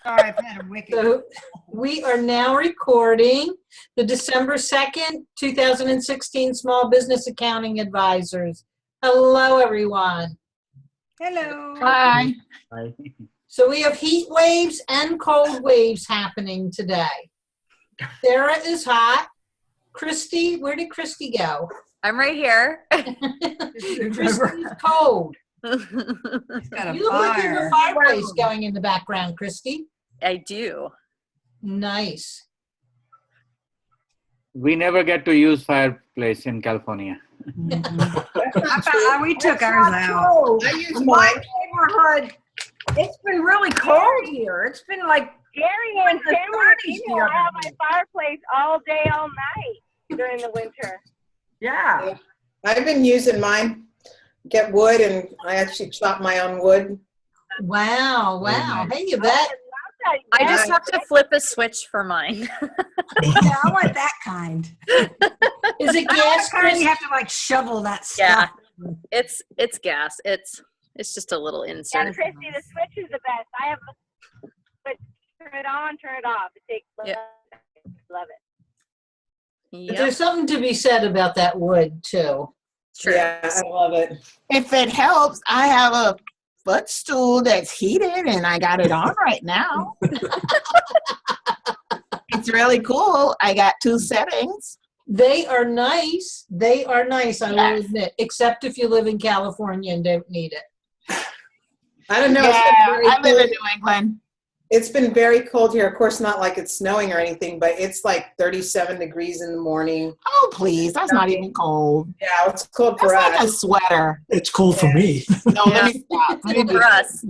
Sorry, I've had a wicked. So we are now recording the December 2nd, 2016 Small Business Accounting Advisors. Hello, everyone. Hello. Hi. So we have heat waves and cold waves happening today. Sarah is hot. Christy, where did Christy go? I'm right here. Christy's cold. He's got You a look like you have a fire. fireplace going in the background, Christy. I do. Nice. We never get to use fireplace in California. We took ours out. I use my neighborhood. It's been really cold here. It's been like Gary and the Tamara 30s people the other have my day. fireplace all day, all night during the winter. yeah. I've been using mine, get wood, and I actually chop my own wood. Wow, wow. Hey, Yvette. I just have to flip a switch for mine. Yeah, I want that kind. Is it I gas, kind Christy? you have to like shovel that Yeah. stuff. It's gas. It's just a little Yeah, insert. Christy, the switch is the best. I have a switch, turn it on, turn it off. It takes Yeah. love it. Yep. There's something to be said about that wood, too. True. Yeah, I love it. If it helps, I have a footstool that's heated and I got it on right now. It's really cool. I got 2 settings. They are nice. They are nice, I will Yes. admit, except if you live in California and don't need it. I don't know. Yeah, I live in cold. New England. It's been very cold here. Of course, not like it's snowing or anything, but it's like 37 degrees in the morning. Oh, please. That's not even cold. Yeah, it's cold That's for like a us. sweater. It's cold for me. No, let me stop. Let me For us.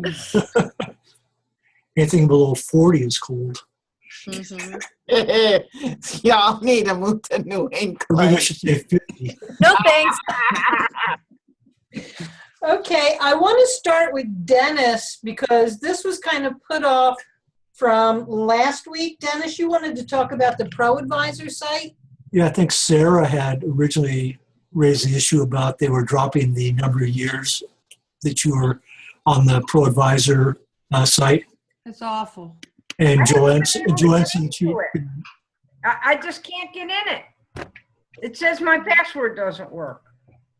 Anything below 40 is cold. Mhm. Y'all need to move to New I think I England. should say 50. No thanks. Okay, I want to start with Dennis because this was kind of put off from last week. Dennis, you wanted to talk about the Pro Advisor site? Yeah, I think Sarah had originally raised the issue about they were dropping the number of years that you were on the Pro Advisor site. It's awful. And Joanne Joanne said she, I just can't get in it. It says my password doesn't work.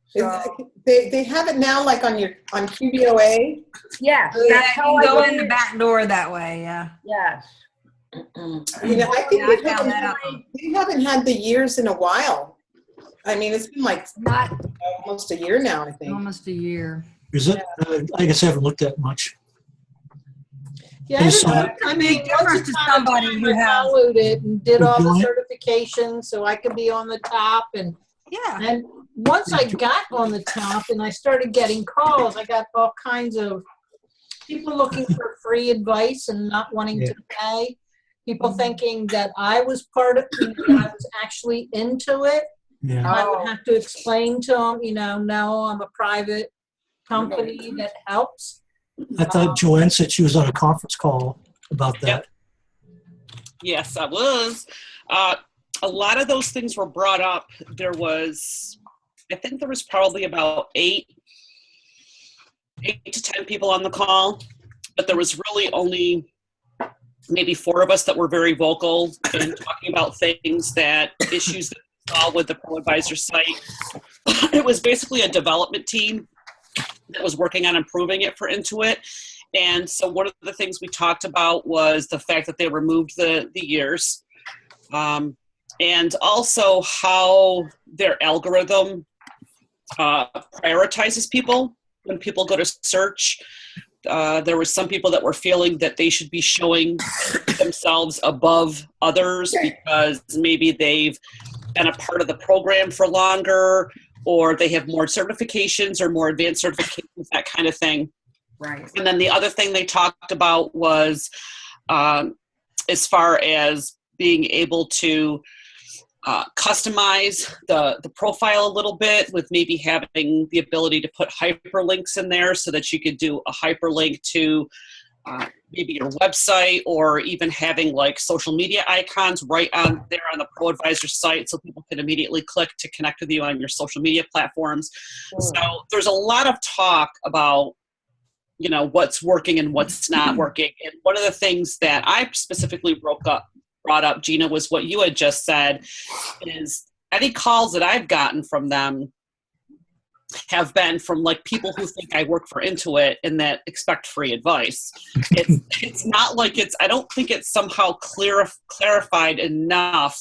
So, They have it now, like on QBOA. yes, Yeah, that's you how can go I in the back door that way, yeah. Yes. You know, I think Yeah, I they found that out. haven't had the years in a while. I mean, it's been like Not almost a year now, I think. almost a year. is it? I guess I haven't looked at much. Yeah, I Yes, don't know. I mean, Big difference once to upon a somebody time who I has- followed it and did all the Joanne? certifications so I could be on the top. And Yeah. once I got on the top and I started getting calls, I got all kinds of people looking for free advice and not wanting to pay. People thinking that I was part of, I was actually into it. Yeah. I would have to explain to them, no, I'm a private company that helps. I thought Joanne said she was on a conference call about that. Yes, I was. A lot of those things were brought up. I think there was probably about 8 to 10 people on the call, but there was really only maybe 4 of us that were very vocal and talking about issues that we saw with the Pro Advisor site. It was basically a development team that was working on improving it for Intuit. And so one of the things we talked about was the fact that they removed the years, and also how their algorithm prioritizes people when people go to search. There were some people that were feeling that they should be showing themselves above others because maybe they've been a part of the program for longer, or they have more certifications or more advanced certifications, that kind of thing. Right. And then the other thing they talked about was as far as being able to customize the profile a little bit, with maybe having the ability to put hyperlinks in there so that you could do a hyperlink to maybe your website, or even having like social media icons right on there on the Pro Advisor site so people can immediately click to connect with you on your social media platforms. So there's a lot of talk about what's working and what's not working. And one of the things that I specifically brought up, Gina, was what you had just said, is any calls that I've gotten from them have been from like people who think I work for Intuit and that expect free advice. It's not like I don't think it's somehow clarified enough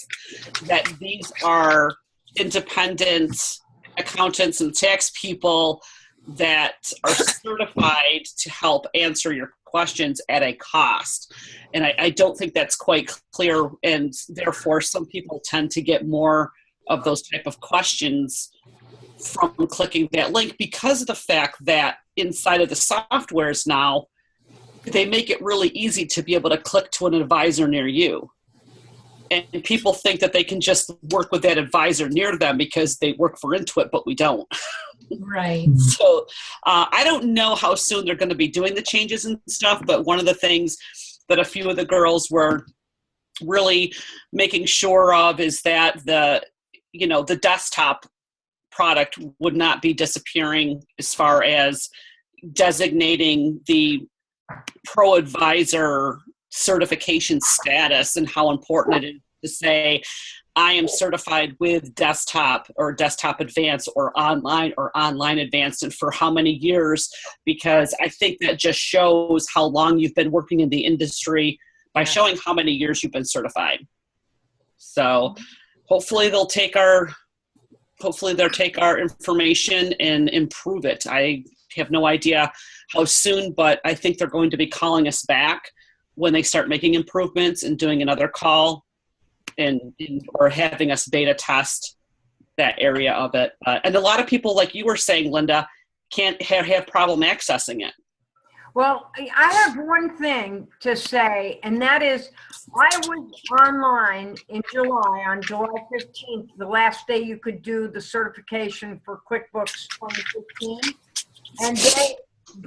that these are independent accountants and tax people that are certified to help answer your questions at a cost. And I don't think that's quite clear, and therefore some people tend to get more of those type of questions from clicking that link because of the fact that inside of the softwares now, they make it really easy to be able to click to an advisor near you. And people think that they can just work with that advisor near them because they work for Intuit, but we don't. Right. So I don't know how soon they're going to be doing the changes and stuff, but one of the things that a few of the girls were really making sure of is that the desktop product would not be disappearing as far as designating the pro advisor certification status and how important it is to say, I am certified with desktop or desktop advanced or online advanced, and for how many years, because I think that just shows how long you've been working in the industry by showing how many years you've been certified. So hopefully they'll take our information and improve it. I have no idea how soon, but I think they're going to be calling us back when they start making improvements and doing another call or having us beta test that area of it. And a lot of people, like you were saying, Linda, can't have problem accessing it. Well, I have one thing to say, and that is I was online in July, on July 15th, the last day you could do the certification for QuickBooks 2015. And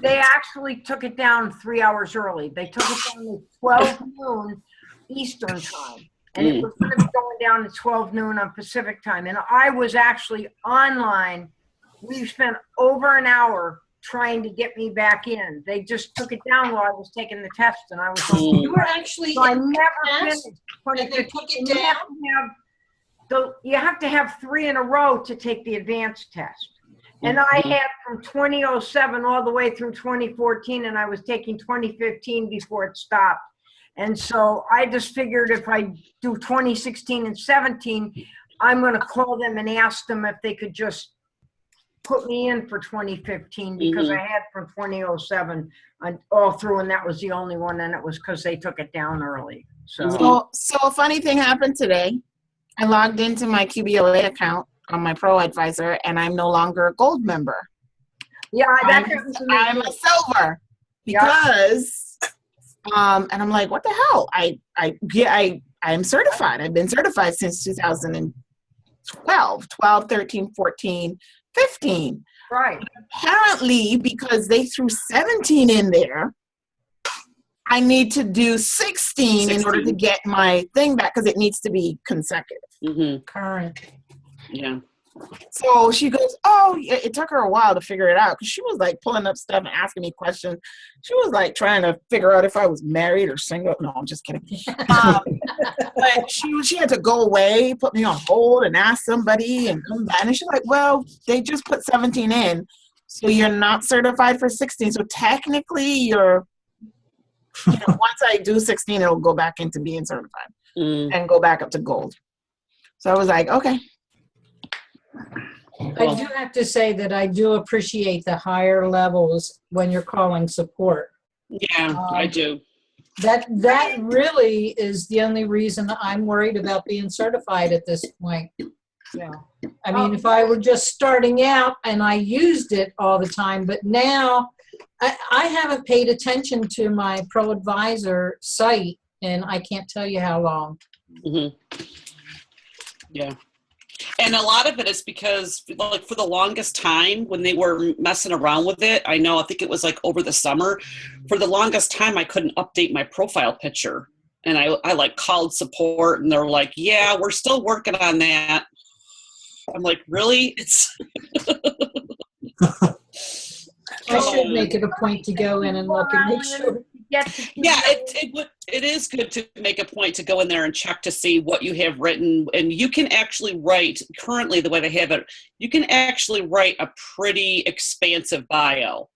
they actually took it down 3 hours early. They took it down to 12 noon Eastern time. And it was going to be going down to 12 noon on Pacific time. And I was actually online. We spent over an hour trying to get me back in. They just took it down while I was taking the test, and I was on. You were actually So I in never test, finished. and they took it You have down? you have to have 3 in a row to take the advanced test. And I had from 2007 all the way through 2014, and I was taking 2015 before it stopped. And so I just figured if I do 2016 and 17, I'm going to call them and ask them if they could just put me in for 2015, because I had from 2007 all through, and that was the only one, and it was because they took it down early. So a funny thing happened today. I logged into my QBOA account on my Pro Advisor, and I'm no longer a gold member. yeah, that happens to me. I'm a silver because, and I'm like, what the hell? I'm certified. I've been certified since 2012, 13, 14, 15. Right. Apparently, because they threw 17 in there, I need to do 16 in order to get my thing back, because it needs to be consecutive. Current. Yeah. So she goes, oh, it took her a while to figure it out, because she was like pulling up stuff and asking me questions. She was like trying to figure out if I was married or single. No, I'm just kidding. But she had to go away, put me on hold, and ask somebody and come back. And she's like, well, they just put 17 in, so you're not certified for 16. So technically you're, once I do 16, it'll go back into being certified and go back up to gold. So I was like, okay. I do have to say that I do appreciate the higher levels when you're calling support. Yeah, I do. That really is the only reason I'm worried about being certified at this point. Yeah. I mean, if I were just starting out and I used it all the time, but now I haven't paid attention to my Pro Advisor site, and I can't tell you how long. Yeah. And a lot of it is because, like, for the longest time when they were messing around with it, I think it was like over the summer, for the longest time I couldn't update my profile picture. And I like called support, and they're like, yeah, we're still working on that. I'm like, really? I should make it a point to go in and look and make sure. Get to Yeah, it is good to make a point to go in there and check to see what you have written. And you can actually write, currently the way they have it, you can actually write a pretty expansive bio.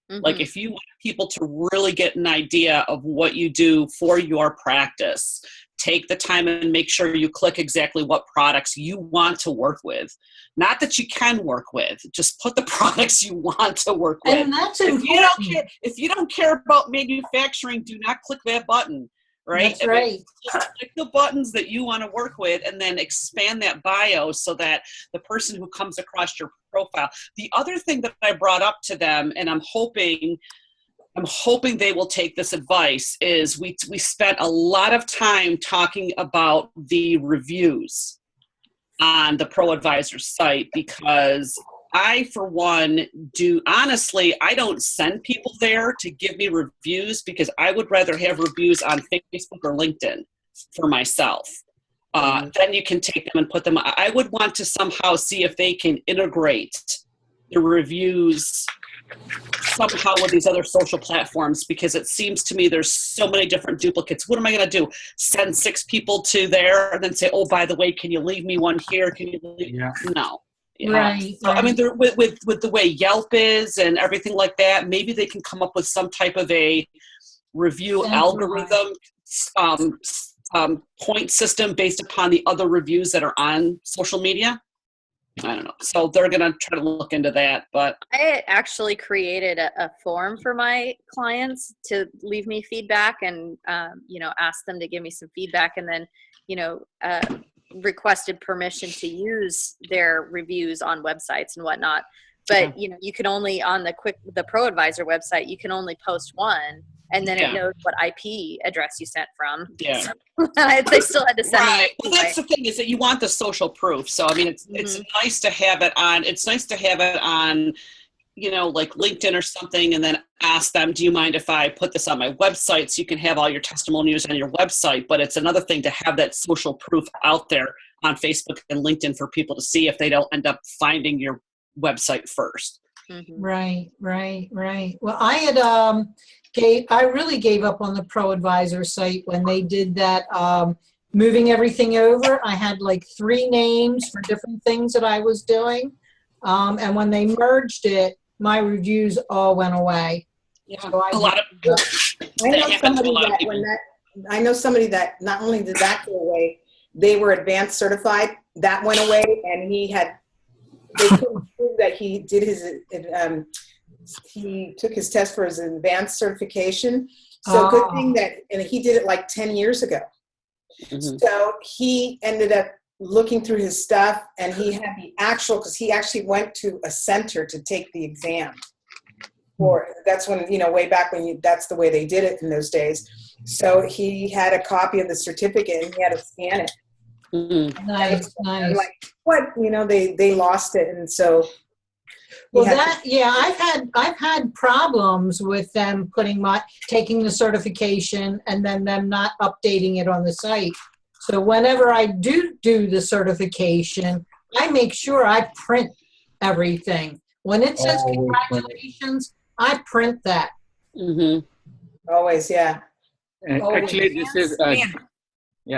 Like if you want people to really get an idea of what you do for your practice, take the time and make sure you click exactly what products you want to work with. Not that you can work with, just put the products you want to work with. And that's important. If you don't care about manufacturing, do not click that button, right? That's right. Click the buttons that you want to work with and then expand that bio so that the person who comes across your profile. The other thing that I brought up to them, and I'm hoping they will take this advice, is we spent a lot of time talking about the reviews on the ProAdvisor site, because I, for one, I don't send people there to give me reviews, because I would rather have reviews on Facebook or LinkedIn for myself. Then you can take them and put them. I would want to somehow see if they can integrate the reviews somehow with these other social platforms, because it seems to me there's so many different duplicates. What am I going to do? Send 6 people to there and then say, oh, by the way, can you leave me one here? Can you leave? Yeah. No. Right. So, I mean, with the way Yelp is and everything like that, maybe they can come up with some type of a review algorithm, point system based upon the other reviews that are on social media. I don't know. So they're going to try to look into that. But I actually created a form for my clients to leave me feedback and, ask them to give me some feedback, and then, requested permission to use their reviews on websites and whatnot. But, you can only, on the ProAdvisor website, you can only post one, and then it knows what IP address you sent from. Yeah. So, they still had to send me. Well, that's the thing, is that you want the social proof. So, I mean, it's nice to have it on. It's nice to have it on, like LinkedIn or something, and then ask them, do you mind if I put this on my website, so you can have all your testimonials on your website? But it's another thing to have that social proof out there on Facebook and LinkedIn for people to see if they don't end up finding your website first. Right. Well, I really gave up on the ProAdvisor site when they did that, moving everything over. I had like 3 names for different things that I was doing. And when they merged it, my reviews all went away. Yeah, So a lot of people. I know somebody that not only did that go away, they were advanced certified. That went away, and they couldn't prove that he did he took his test for his advanced certification. So good thing and he did it like 10 years ago. So he ended up looking through his stuff, and he had because he actually went to a center to take the exam. That's when, way back when that's the way they did it in those days. So he had a copy of the certificate, and he had to scan it. Nice. And like, what? They lost it, and so. I've had problems with them taking the certification and then them not updating it on the site. So whenever I do the certification, I make sure I print everything. When it says congratulations, I print that. Always, yeah. Actually, this is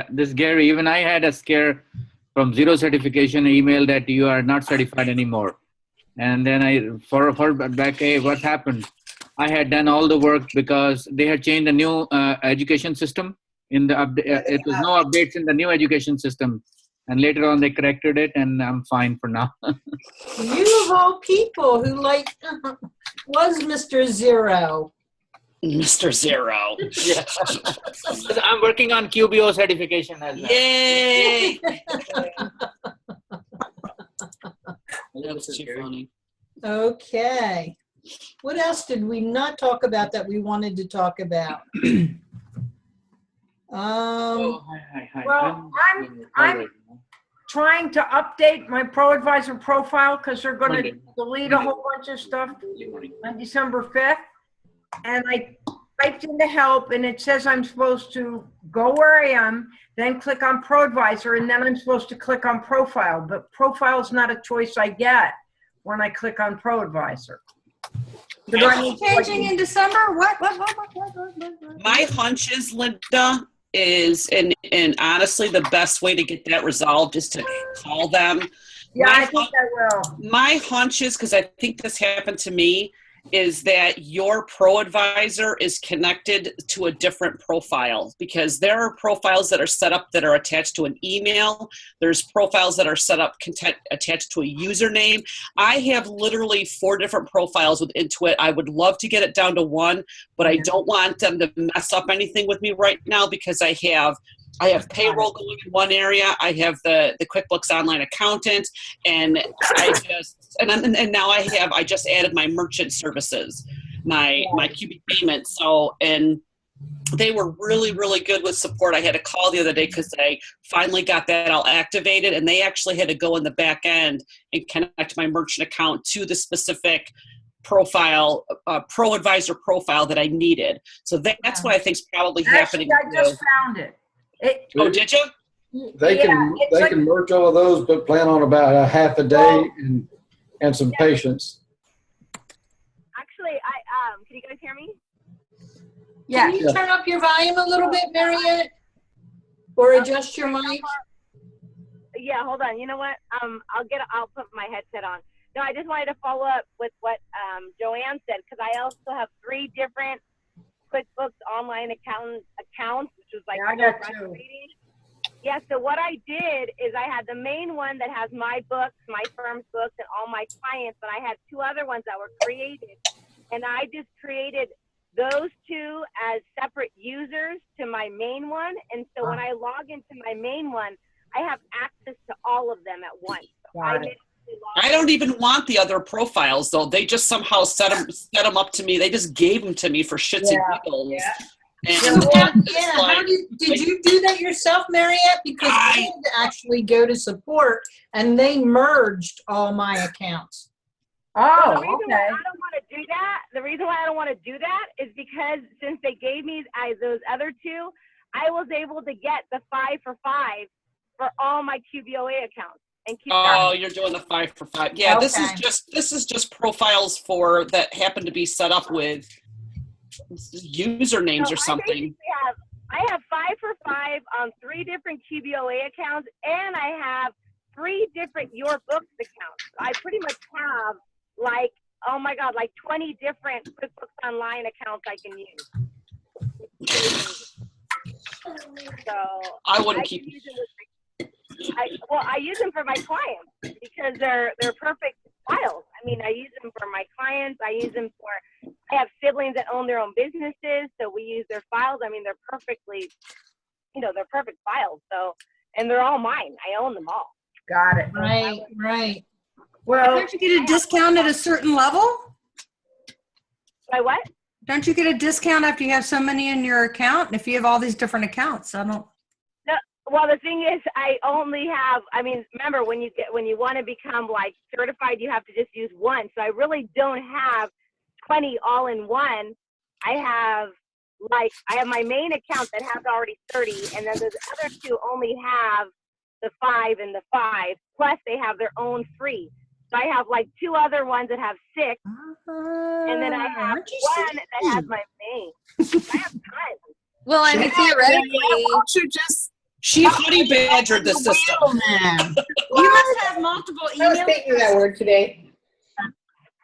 this Gary. Even I had a scare from Zero Certification email that you are not certified anymore. And then for back, hey, what happened? I had done all the work because they had changed the new education system. It was no updates in the new education system. And later on, they corrected it, and I'm fine for now. You of all people who was Mr. Zero. Mr. Zero. Yeah. I'm working on QBO certification as well. Yay! That's too funny. Okay. What else did we not talk about that we wanted to talk about? Well, I'm trying to update my ProAdvisor profile because they're going to delete a whole bunch of stuff on December 5th. And I typed into help, and it says I'm supposed to go where I am, then click on ProAdvisor, and then I'm supposed to click on profile. But profile is not a choice I get when I click on ProAdvisor. Do I need to, like, Changing in December? What? My hunch is, Linda, is, and honestly, the best way to get that resolved is to call them. Yeah, My I think I will. My hunch is, because I think this happened to me, is that your pro advisor is connected to a different profile, because there are profiles that are set up that are attached to an email. There's profiles that are set up attached to a username. I have literally 4 different profiles with Intuit. I would love to get it down to one, but I don't want them to mess up anything with me right now, because I have payroll going in one area. I have the QuickBooks Online Accountant, and and now I just added my merchant services, my QB payments. So, and they were really, really good with support. I had a call the other day because I finally got that all activated, and they actually had to go in the back end and connect my merchant account to the specific profile, pro advisor profile that I needed. So that's what I think is probably happening. Actually, I just found it. Oh, did you? They can merge all of those, but plan on about a half a day and some patience. Actually, can you guys hear me? Yeah. Can you turn up your volume a little bit, Mariette? Or adjust your mic? Yeah, hold on. You know what? I'll put my headset on. No, I just wanted to follow up with what Joanne said, because I also have 3 different QuickBooks Online accounts, which was like I got 2. Yeah, so what I did is I had the main one that has my books, my firm's books, and all my clients, and I had 2 other ones that were created, and I just created those 2 as separate users to my main one, and so when I log into my main one, I have access to all of them at once. So I don't even want the other profiles, though. They just somehow set them up to me. They just gave them to me for shits and giggles. Yeah. And Did you do that yourself, Mariette? Because I had to actually go to support, and they merged all my accounts. Oh, the reason why okay. I don't want to do that, the reason why I don't want to do that is because since they gave me those other 2, I was able to get the 5 for 5 for all my QBOA accounts. And keep you're doing the 5 for 5. Yeah, Okay. this is just profiles that happen to be set up with usernames or something. I have 5 for 5 on 3 different QBOA accounts, and I have 3 different Your Books accounts. I pretty much have like 20 different QuickBooks Online accounts I can use. So I wouldn't keep. I use them for my clients because they're perfect files. I mean, I use them for my clients. I have siblings that own their own businesses, so we use their files. I mean, they're perfectly, they're perfect files. So, and they're all mine. I own them all. Got it. Right. Well, Don't you get a discount at a certain level? By what? Don't you get a discount after you have so many in your account? If you have all these different accounts, I don't. No. Well, the thing is, I only have. I mean, remember when you want to become like certified, you have to just use one. So I really don't have 20 all in one. I have my main account that has already 30, and then those other 2 only have the 5 and the 5. Plus, they have their own free. So I have like 2 other ones that have 6, and then I have one that has my main. I have tons. Well, I mean, theoretically, She honey badgered the system. You must have multiple I was email. thinking that word today.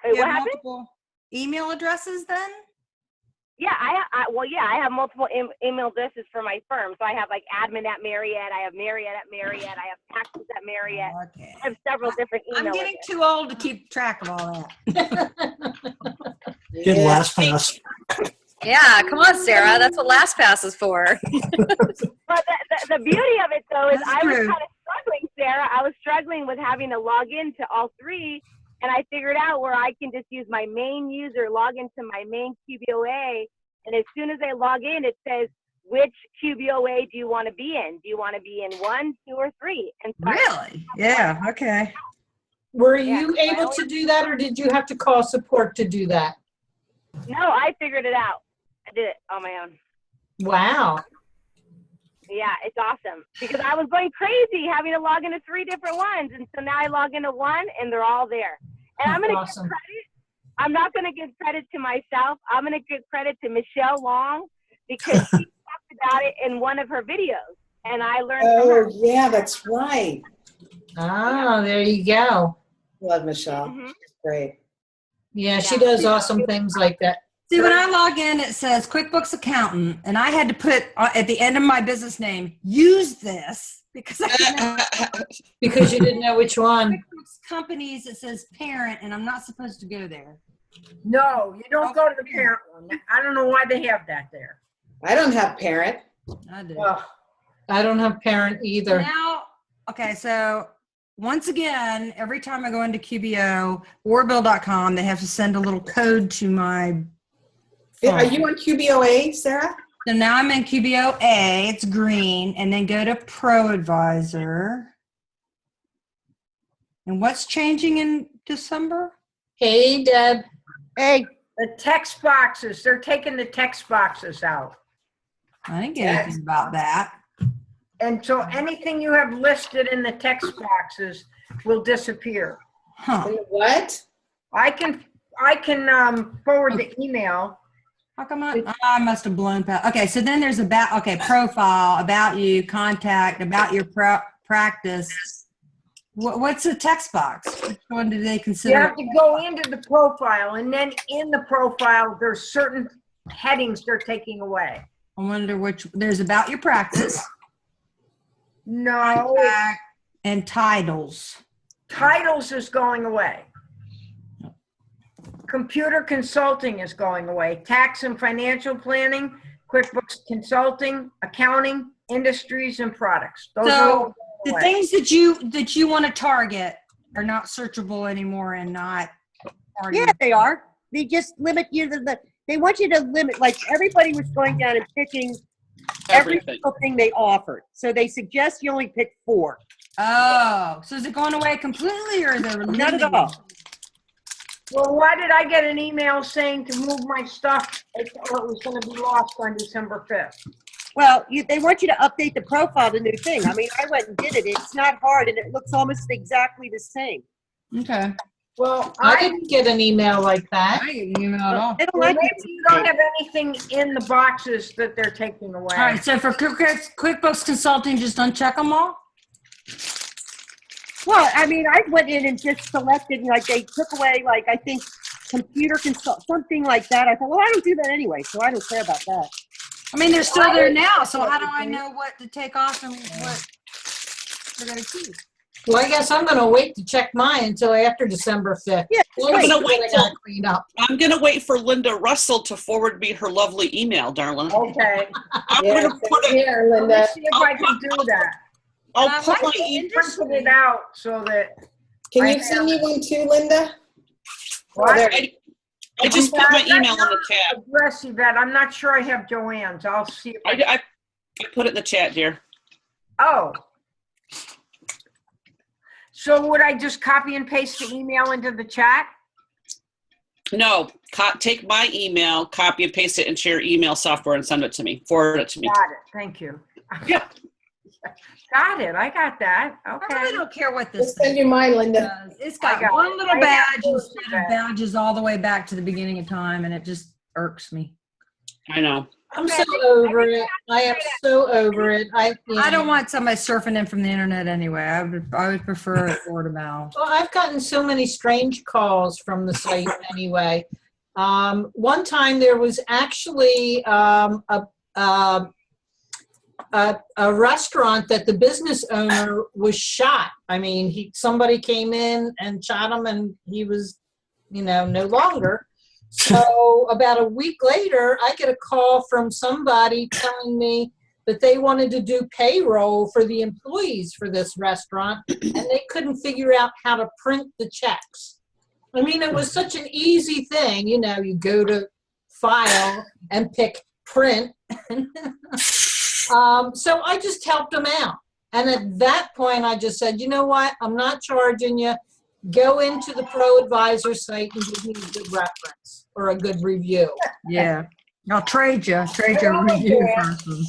Wait, You what have happened? multiple email addresses then? Yeah, I have multiple email addresses for my firm. So I have like admin at Marriott, I have Marriott at Marriott, I have taxes at Marriott. Okay. I have several different email I'm getting addresses. too old to keep track of all that. Get LastPass. yeah, come on, Sarah. That's what LastPass is for. But the beauty of it though is That's I was true. kind of struggling, Sarah. I was struggling with having to log into all 3, and I figured out where I can just use my main user, log into my main QBOA, and as soon as I log in, it says, which QBOA do you want to be in? Do you want to be in 1, 2, or 3? And so Really? Yeah. Okay. Were you able to do that, or did you have to call support to do that? No, I figured it out. I did it on my own. Wow. Yeah, it's awesome because I was going crazy having to log into 3 different ones, and so now I log into 1 and they're all there. And I'm gonna Awesome. give credit. I'm not going to give credit to myself. I'm going to give credit to Michelle Long because she talked about it in one of her videos, and I learned from her. Oh, yeah, that's right. Oh, there you go. Love Michelle. Mhm. Great. Yeah, she does awesome things like that. See, when I log in, it says QuickBooks Accountant, and I had to put at the end of my business name, use this, because I didn't know Because you didn't know which one. QuickBooks Companies, it says parent, and I'm not supposed to go there. No, you don't go to the parent one. I don't know why they have that there. I don't have parent. I do. Ugh. I don't have parent either. Now, okay, so once again, every time I go into QBO or Bill.com, they have to send a little code to my phone. Are you on QBOA, Sarah? So now I'm in QBOA, it's green, and then go to Pro Advisor. And what's changing in December? Hey, Deb. Hey, The text boxes, they're taking the text boxes out. I didn't get anything about that. And so anything you have listed in the text boxes will disappear. Huh. And what? I can forward the email. How come I must have blown past. Okay, so then there's profile, about you, contact, about your practice. What's the text box? Which one do they You consider? have to go into the profile, and then in the profile, there's certain headings they're taking away. I wonder there's about your practice. No, Contact, and titles. titles is going away. Computer consulting is going away. Tax and financial planning, QuickBooks consulting, accounting, industries, and products. Those are all So going the away. things that you want to target are not searchable anymore and not part of Yeah, they are. They just limit you to they want you to limit, like everybody was going down and picking every Everything. single thing they offered. So they suggest you only pick 4. Oh, so is it going away completely or they're Not at limiting all. it? Well, why did I get an email saying to move my stuff? I thought it was going to be lost on December 5th. Well, they want you to update the profile to new thing. I mean, I went and did it. It's not hard, and it looks almost exactly the same. Okay. Well, I didn't get an email like that. I didn't get an email at all. They don't well, like maybe it. you don't have anything in the boxes that they're taking away. All right, so for QuickBooks Consulting, just uncheck them all? Well, I mean, I went in and just selected, like, they took away, like, I think, computer consult, something like that. I thought, well, I don't do that anyway, so I don't care about that. I mean, they're still there now, so how do I know what to take off and what they're going to keep? Well, I guess I'm going to wait to check mine until after December 5th. Yeah, Well, I'm gonna I wait gotta till- clean up. I'm going to wait for Linda Russell to forward me her lovely email, darling. Okay. I'm Yeah, going to put it, here, Let me Linda. see if I can do that. I'll put my like the email. Printed it out so that. Can I you send me one too, Linda? What? there. I just put my email in the chat. Address, Yvette. I'm not sure I have Joanne's. I'll see if I. I put it in the chat, dear. Oh. So would I just copy and paste the email into the chat? No, take my email, copy and paste it into your email software and send it to me. Forward it to me. Got it. Thank you. Yep. Got it. I got that. I Okay. really don't care what this Just send you mine, Linda. does. It's I got got one it. little I badge got it. instead of badges all the way back to the beginning of time, and it just irks me. I know. I'm so over it. I am so over it. I don't want somebody surfing in from the internet anyway. I would prefer word of mouth. Well, I've gotten so many strange calls from the site anyway. One time there was actually a restaurant that the business owner was shot. I mean, somebody came in and shot him, and he was, no longer. So about a week later, I get a call from somebody telling me that they wanted to do payroll for the employees for this restaurant, and they couldn't figure out how to print the checks. I mean, it was such an easy thing. You go to file and pick print. So I just helped them out. And at that point, I just said, you know what? I'm not charging you. Go into the Pro Advisor site and give me a good reference or a good review. Yeah. I'll trade you review person.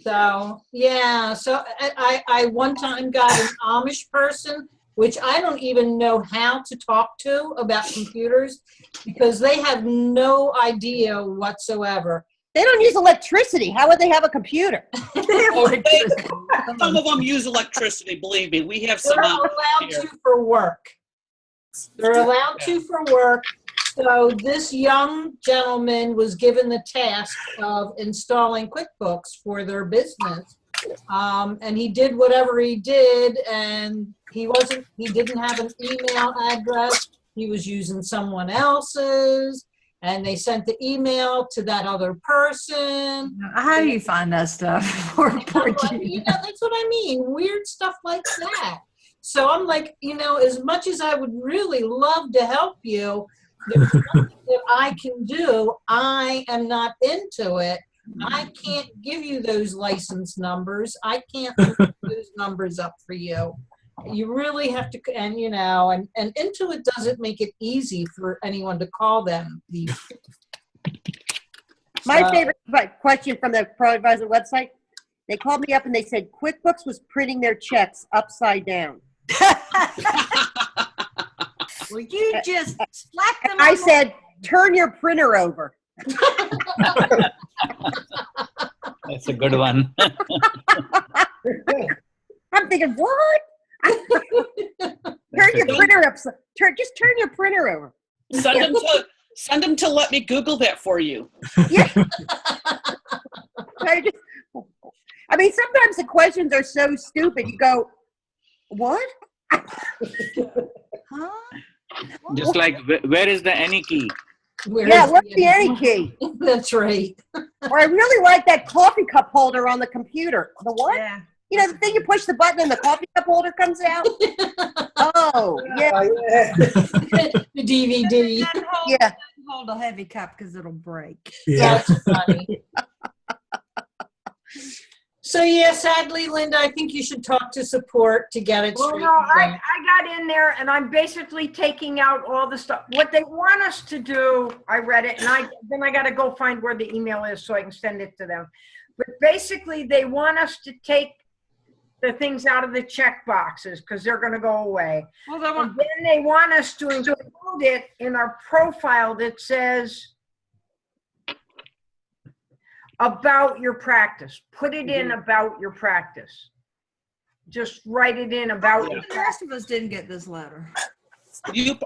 So, yeah. So I one time got an Amish person which I don't even know how to talk to about computers because they have no idea whatsoever. They don't use electricity. How would they have a computer? Some of them use electricity, believe me. We have some. They're allowed to for work. They're allowed to for work. So this young gentleman was given the task of installing QuickBooks for their business. And he did whatever he did, and he didn't have an email address. He was using someone else's, and they sent the email to that other person. How do you find that stuff? Poor You know, that's what I mean. Weird stuff like that. So I'm like, you know, as much as I would really love to help you, there's nothing that I can do. I am not into it. I can't give you those license numbers. I can't look those numbers up for you. You really have to, and you know, and Intuit doesn't make it easy for anyone to call them. My favorite question from the ProAdvisor website, they called me up and they said QuickBooks was printing their checks upside down. Well, you just slapped them. I said, turn your printer over. That's a good one. I'm thinking, what? Turn your printer up. Just turn your printer over. Send them to let me Google that for you. Yeah. I mean, sometimes the questions are so stupid. You go, what? Huh? Just like, where is the any key? Where's the any key? That's right. Or I really like that coffee cup holder on the computer. The what? Yeah. You know, the thing you push the button and the coffee cup holder comes out? Oh, yeah. The DVD. Yeah. Hold a heavy cup because it'll break. Yeah. That's funny. So yeah, sadly, Linda, I think you should talk to support to get it Well, straightened no, I out. got in there and I'm basically taking out all the stuff. What they want us to do, I read it, and then I got to go find where the email is so I can send it to them. But basically, they want us to take the things out of the check boxes because they're going to go away. Well, And then they want us to include it in our profile that says about your practice. Put it in about your practice. Just write it in about your the rest of us didn't get this letter. You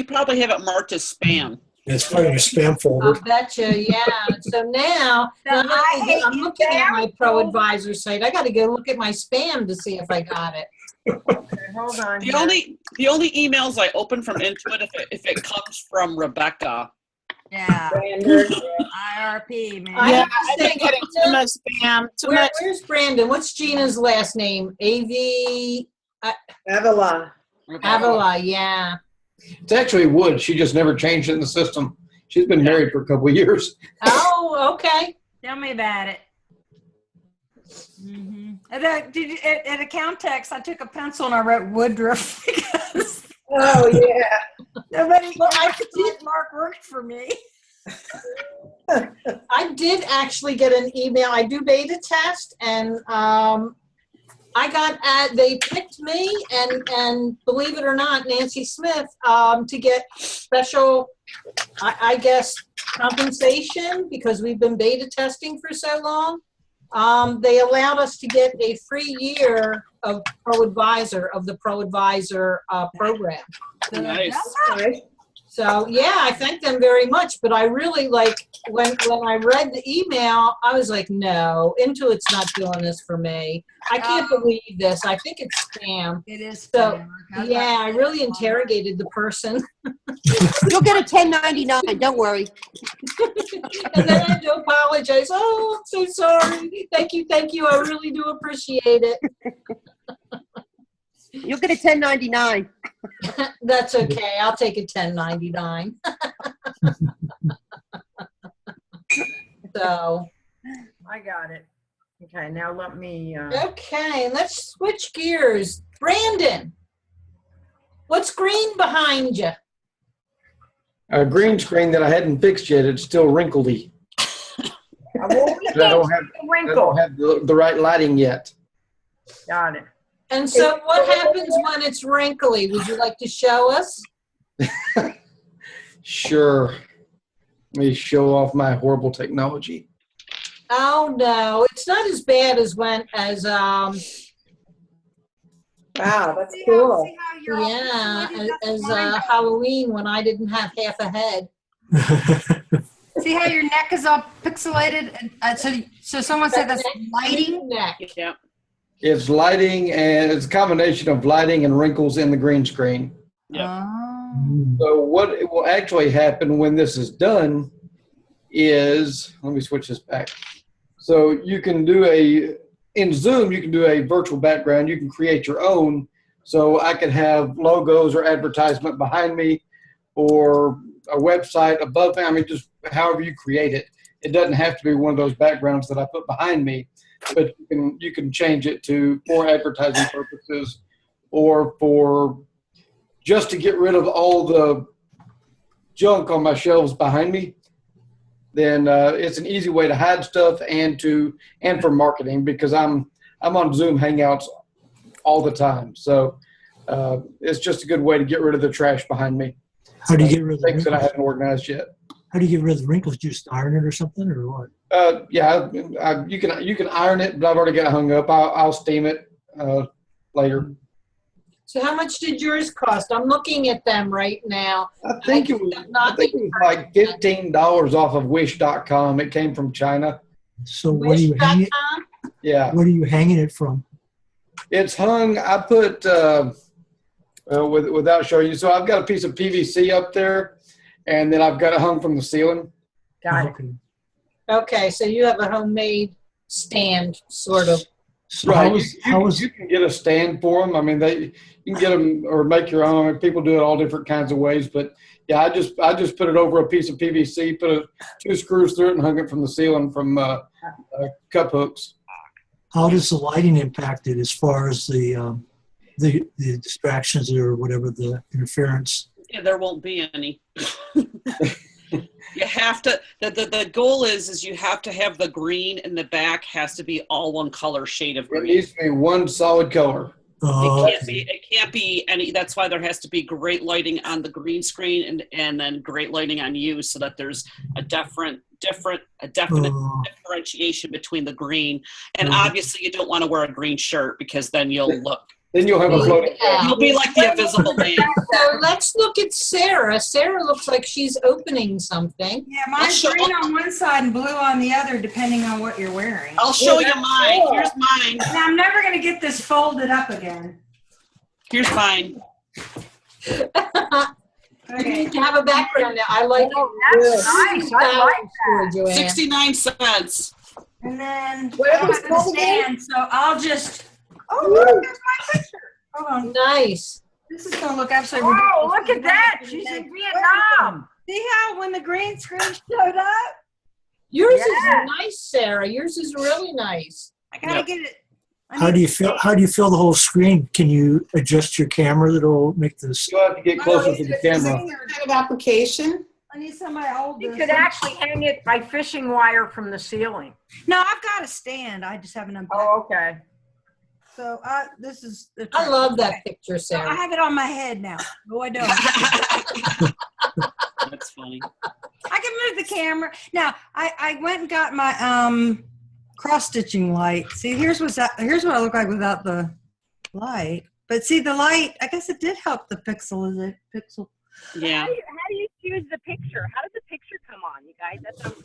probably have it marked as spam. It's probably in your spam folder. I betcha, yeah. So now I'm looking at my ProAdvisor site. I got to go look at my spam to see if I got it. Okay, hold on. The only emails I open from Intuit if it comes from Rebecca. Yeah. IRP, man. Yeah, I've been getting too much spam. Where's Brandon? What's Gina's last name? Avila. Avila, yeah. It's actually Wood. She just never changed it in the system. She's been married for a couple of years. Oh, okay. Tell me about it. Mm-hmm. At Accountex, I took a pencil and I wrote Woodruff because Oh, yeah. nobody Mark worked for me. I did actually get an email. I do beta test, and they picked me and believe it or not, Nancy Smith, to get special, I guess, compensation because we've been beta testing for so long. They allowed us to get a free year of the ProAdvisor program. Nice. So yeah, I thank them very much. But I really when I read the email, I was like, no, Intuit's not doing this for me. I can't believe this. I think it's spam. It is So spam. yeah, I really interrogated the person. You'll get a 1099. Don't worry. And then I had to apologize. Oh, I'm so sorry. Thank you. I really do appreciate it. You'll get a 1099. That's okay. I'll take a 1099. So. I got it. Okay, now let me. Okay, let's switch gears. Brandon, what's green behind you? A green screen that I hadn't fixed yet. It's still wrinkledy. Well, we I don't have wrinkle. the right lighting yet. Got it. And so what happens when it's wrinkly? Would you like to show us? Sure. Let me show off my horrible technology. Oh no, it's not as bad as Wow, that's cool. as Halloween when I didn't have half a head. See how your neck is all pixelated? And so someone said that's lighting? Neck. Yeah. It's lighting, and it's a combination of lighting and wrinkles in the green screen. Yeah. So what will actually happen when this is done is, let me switch this back. So you can do in Zoom, you can do a virtual background. You can create your own. So I could have logos or advertisement behind me or a website above me. I mean, just however you create it. It doesn't have to be one of those backgrounds that I put behind me, but you can change it for advertising purposes or for just to get rid of all the junk on my shelves behind me. Then it's an easy way to hide stuff and for marketing, because I'm on Zoom Hangouts all the time. So it's just a good way to get rid of the trash behind me. How do you get rid of the things that I wrinkles? haven't organized yet? How do you get rid of the wrinkles? Just iron it or something, or what? Yeah, you can iron it, but I've already got it hung up. I'll steam it later. So how much did yours cost? I'm looking at them right now. I think it was like $15 off of Wish.com. It came from China. So what are you hanging it? Wish.com? Yeah. What are you hanging it from? It's hung. I put without showing you. So I've got a piece of PVC up there, and then I've got it hung from the ceiling. Got it. Okay. Okay, so you have a homemade stand, sort of. So Right. how was You can get a stand for them. I mean, you can get them or make your own. People do it all different kinds of ways. But yeah, I just put it over a piece of PVC, put 2 screws through it, and hung it from the ceiling from cup hooks. how does the lighting impact it as far as the distractions or whatever, the interference? Yeah, there won't be any. You have to, the goal is you have to have the green in the back has to be all one color shade of It green. needs to be one solid color. It can't be any, that's why there has to be great lighting on the green screen and then great lighting on you, so that there's a definite differentiation between the green. And obviously you don't want to wear a green shirt, because then you'll have a floating head. You'll be like the invisible man. So let's look at Sarah. Sarah looks like she's opening something. Yeah, mine's green on one side and blue on the other, depending on what you're wearing. I'll show you mine. Here's mine. Now, I'm never going to get this folded up again. Here's mine. Okay. You have a background now. I like That's nice. I like that. Joanne. 69 cents. And then What I was don't have a stand, so I'll just. Oh, look, there's my picture. Hold on. Nice. This is going to look absolutely ridiculous. Oh, look at that. She's in Vietnam. See how when the green screen showed up? Yours Yeah. is nice, Sarah. Yours is really nice. I got to get it. How do you fill the whole screen? Can you adjust your camera that'll make this? You'll have to get closer to the camera. Kind of application. I need somebody to hold You this. could actually hang it by fishing wire from the ceiling. No, I've got a stand. I just haven't unpacked. Oh, okay. So this is. The I love that picture, So I Sarah. have it on my head now. No, I don't. That's funny. I can move the camera. Now, I went and got my cross-stitching light. See, here's what I look like without the light. But see, the light, I guess it did help the pixel. Is it pixel? Yeah. How do you choose the picture? How does the picture come on, you guys? That's what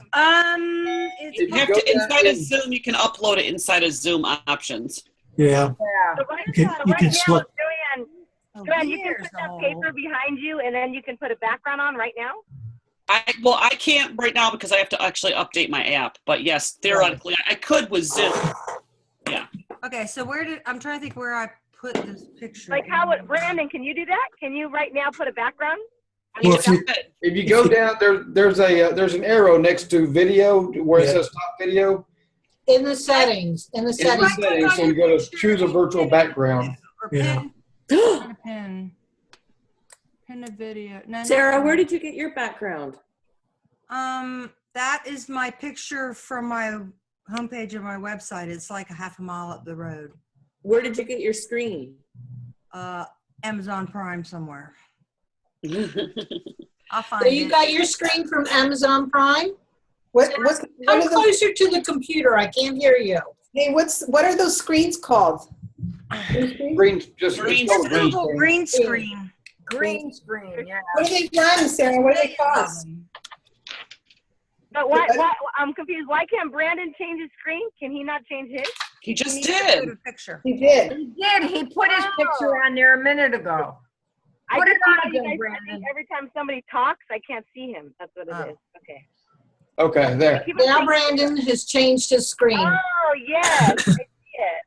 It's You have to, inside of Zoom, you can upload it inside of Zoom options. Yeah. So right, You can right now, select. Joanne, you can put that paper behind you, and then you can put a background on right now? I can't right now because I have to actually update my app. But yes, theoretically, I could with Zoom. Yeah. Okay, so I'm trying to think where I put this picture. Like Brandon, can you do that? Can you right now put a background? Well, If you go down there's an arrow next to video where it says top video. In the settings. In the In the settings. settings, so you go to choose a virtual background. Or Yeah. pin a video. No, Sarah, where did you get your background? That is my picture from my homepage of my website. It's like a half a mile up the road. Where did you get your screen? Amazon Prime somewhere. I'll find So you it. got your screen from Amazon Prime? What Come are those, closer to the computer. I can't hear you. hey, what are those screens called? Green, just Green it's called screen. Google green screen. Green screen, yeah. What do they run, Sarah? What do they cost? But I'm confused. Why can't Brandon change his screen? Can he not change his? He just He needs to did. put a picture. He did. He did. He put his picture on there a minute ago. I Put it just on know you again, guys, I Brandon. think every time somebody talks, I can't see him. That's what it is. Okay. Okay, there. Keep it Now saying- Brandon has changed his screen. Oh, yes. I see it.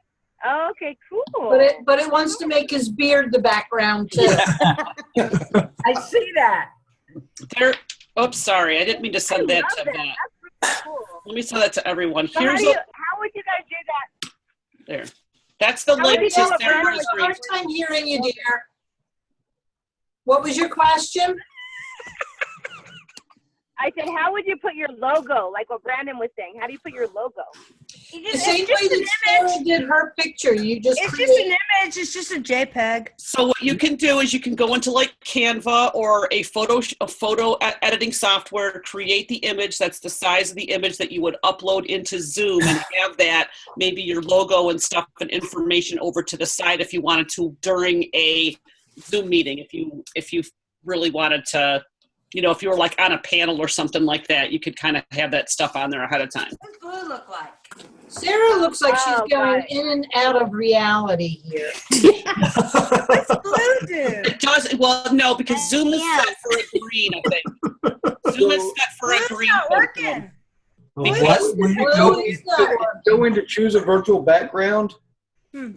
Oh, okay, cool. But it wants to make his beard the background too. I see that. There. Oops, sorry. I didn't mean to I send love that that. to That's that. really cool. Let me send that to everyone. So Here's how would you guys do that? there. That's the How would link you to tell a brand Sarah's with screen. First time hearing you, dear. What was your question? I said, how would you put your logo, like what Brandon was saying? How do you put your logo? The same way that Sarah did her picture. You just It's create. just an image. It's just a JPEG. So what you can do is you can go into like Canva or a photo editing software, create the image that's the size of the image that you would upload into Zoom, and have that maybe your logo and stuff and information over to the side if you wanted to during a Zoom meeting. If you really wanted to, you know, if you were like on a panel or something like that, you could kind of have that stuff on there ahead of time. What's blue look like? Sarah looks like she's Oh, going got it. in and out of reality here. What's blue do? It does, well, no, because Zoom is set for a green, I think. Zoom is set for a Blue's green. not working. Because When you Blue go, is not working. Go in to choose a virtual background, Hmm.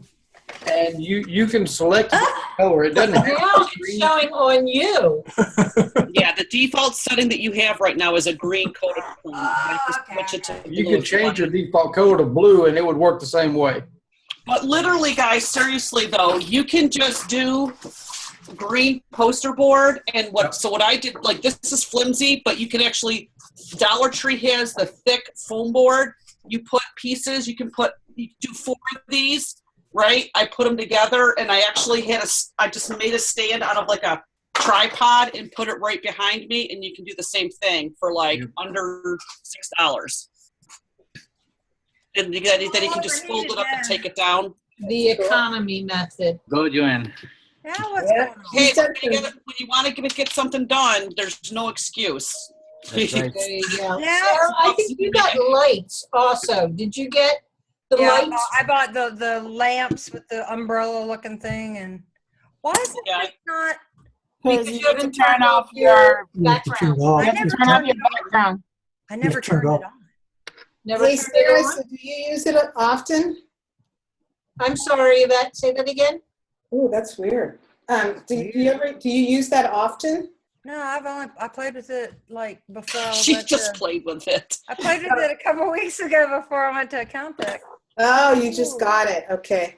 and you can select the color. It doesn't have Now to it's be showing on you. Yeah, the default setting that you have right now is a green coded green. You have to switch it to You blue could if you change your want. default color to blue, and it would work the same way. But literally, guys, seriously though, you can just do green poster board and what I did, like this is flimsy, but you can actually, Dollar Tree has the thick foam board. You put pieces, you do 4 of these, right? I put them together, and I actually I just made a stand out of like a tripod and put it right behind me, and you can do the same thing for like under $6. And then you can just fold it up and take it down. The economy method. Go, Joanne. Yeah, what's going on? Hey, when you want to get something done, there's no excuse. That's right. There you go. Now- Sarah, I think you got lights also. Did you get the Yeah, lights? I bought the lamps with the umbrella looking thing, and why is it Yeah. just not? Because Because you didn't turn off your, you have to turn background. it off. I you never turn off turned your it on. background. I never turn it turned it off. on. Never Hey, turned it Sarah, on? so do you use it often? I'm sorry, Yvette. Say that again. Oh, that's weird. Do you use that often? No, I played with it like before I She went just to, played with it. I played with it a couple weeks ago before I went to Account Tech. Oh, you just got it. Okay.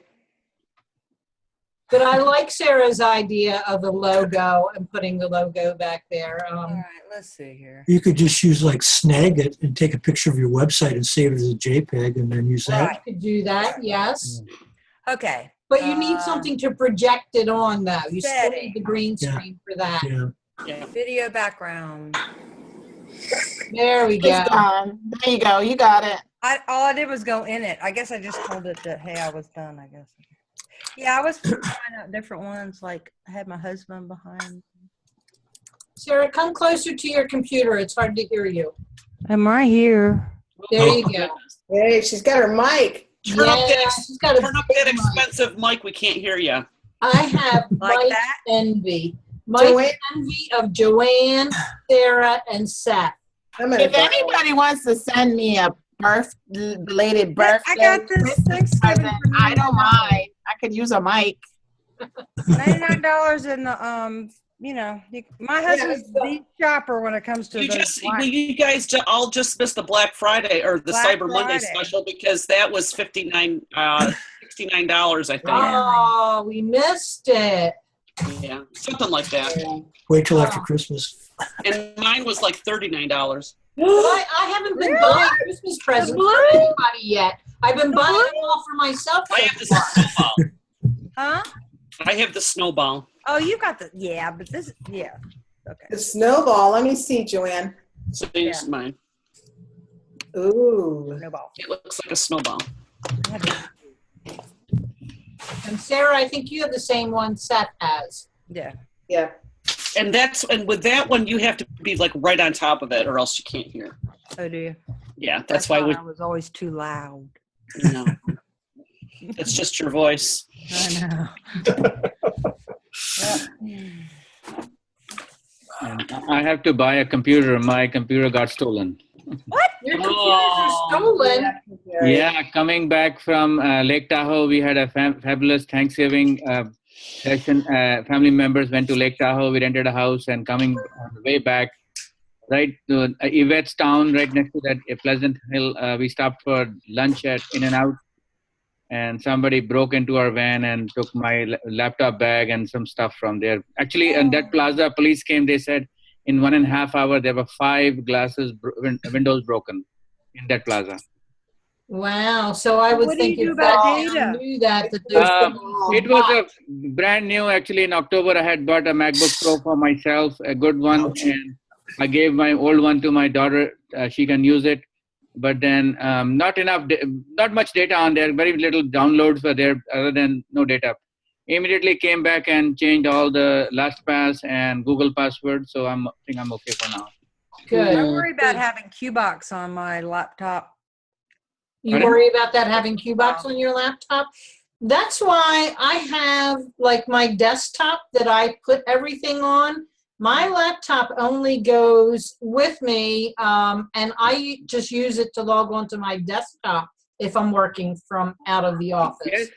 But I like Sarah's idea of the logo and putting the logo back there. All right, let's see here. You could just use like Snag It and take a picture of your website and save it as a JPEG and then use that. Right. You could do that, yes. Okay. But you need something to project it on, though. You still Steady. need the green Yeah. screen for that. Yeah. Yeah. Video background. There we go. It's done. There you go. You got it. All I did was go in it. I guess I just told it that, hey, I was done, I guess. Yeah, I was trying out different ones. Like I had my husband behind. Sarah, come closer to your computer. It's hard to hear you. I'm right here. There you go. Hey, she's got her mic. Turn up Yeah, she's got a that big mic. expensive mic. We can't hear you. I have Like Mike's that? envy. Mike's Joanne? envy of Joanne, Sarah, and Seth. I'm gonna If anybody wants to send me a belated birthday I got this Christmas Thanksgiving present, for I don't $99. mind. I could use a mic. $99 in the my husband's the shopper when it comes to You guys all just missed the Black Friday or the Black Cyber Monday Friday. special because that was $69, I think. Oh, we missed it. Yeah, something like that. Wait till after Christmas. And mine was like $39. But I haven't been buying Christmas presents for anybody yet. I've been buying them all for myself. I have the snowball. Huh? I have the snowball. Oh, you got the, yeah, but this, yeah. Okay. The snowball. Let me see, Joanne. So here's mine. Ooh. Snowball. It looks like a snowball. And Sarah, I think you have the same one Seth has. Yeah. Yeah. And with that one, you have to be like right on top of it, or else you can't hear. Oh, do you? Yeah, I that's why thought I was always too loud. No, it's just your voice. I know. And I have to buy a computer. My computer got stolen. What? Your computers are stolen. Yeah, coming back from Lake Tahoe, we had a fabulous Thanksgiving session. Family members went to Lake Tahoe. We rented a house, and coming on the way back, right to Yvette's town, right next to that Pleasant Hill, we stopped for lunch at In-N-Out, and somebody broke into our van and took my laptop bag and some stuff from there. Actually, in that plaza, police came. They said in 1.5 hours there were 5 windows broken in that plaza. Wow. So I would What do think you do if about that data? knew that those It was a brand new. Actually, in October, I had bought a MacBook Pro for myself, a good one, and I gave my old one to my daughter. She can use it, but then not much data on there. Very little downloads were there, other than no data. Immediately came back and changed all the LastPass and Google password. So I think I'm okay for now. Good. I worry about having Qbox on my laptop. You Pardon? worry about that having Qbox on your laptop? That's why I have like my desktop that I put everything on. My laptop only goes with me, and I just use it to log onto my desktop if I'm working from out of the office. Yes.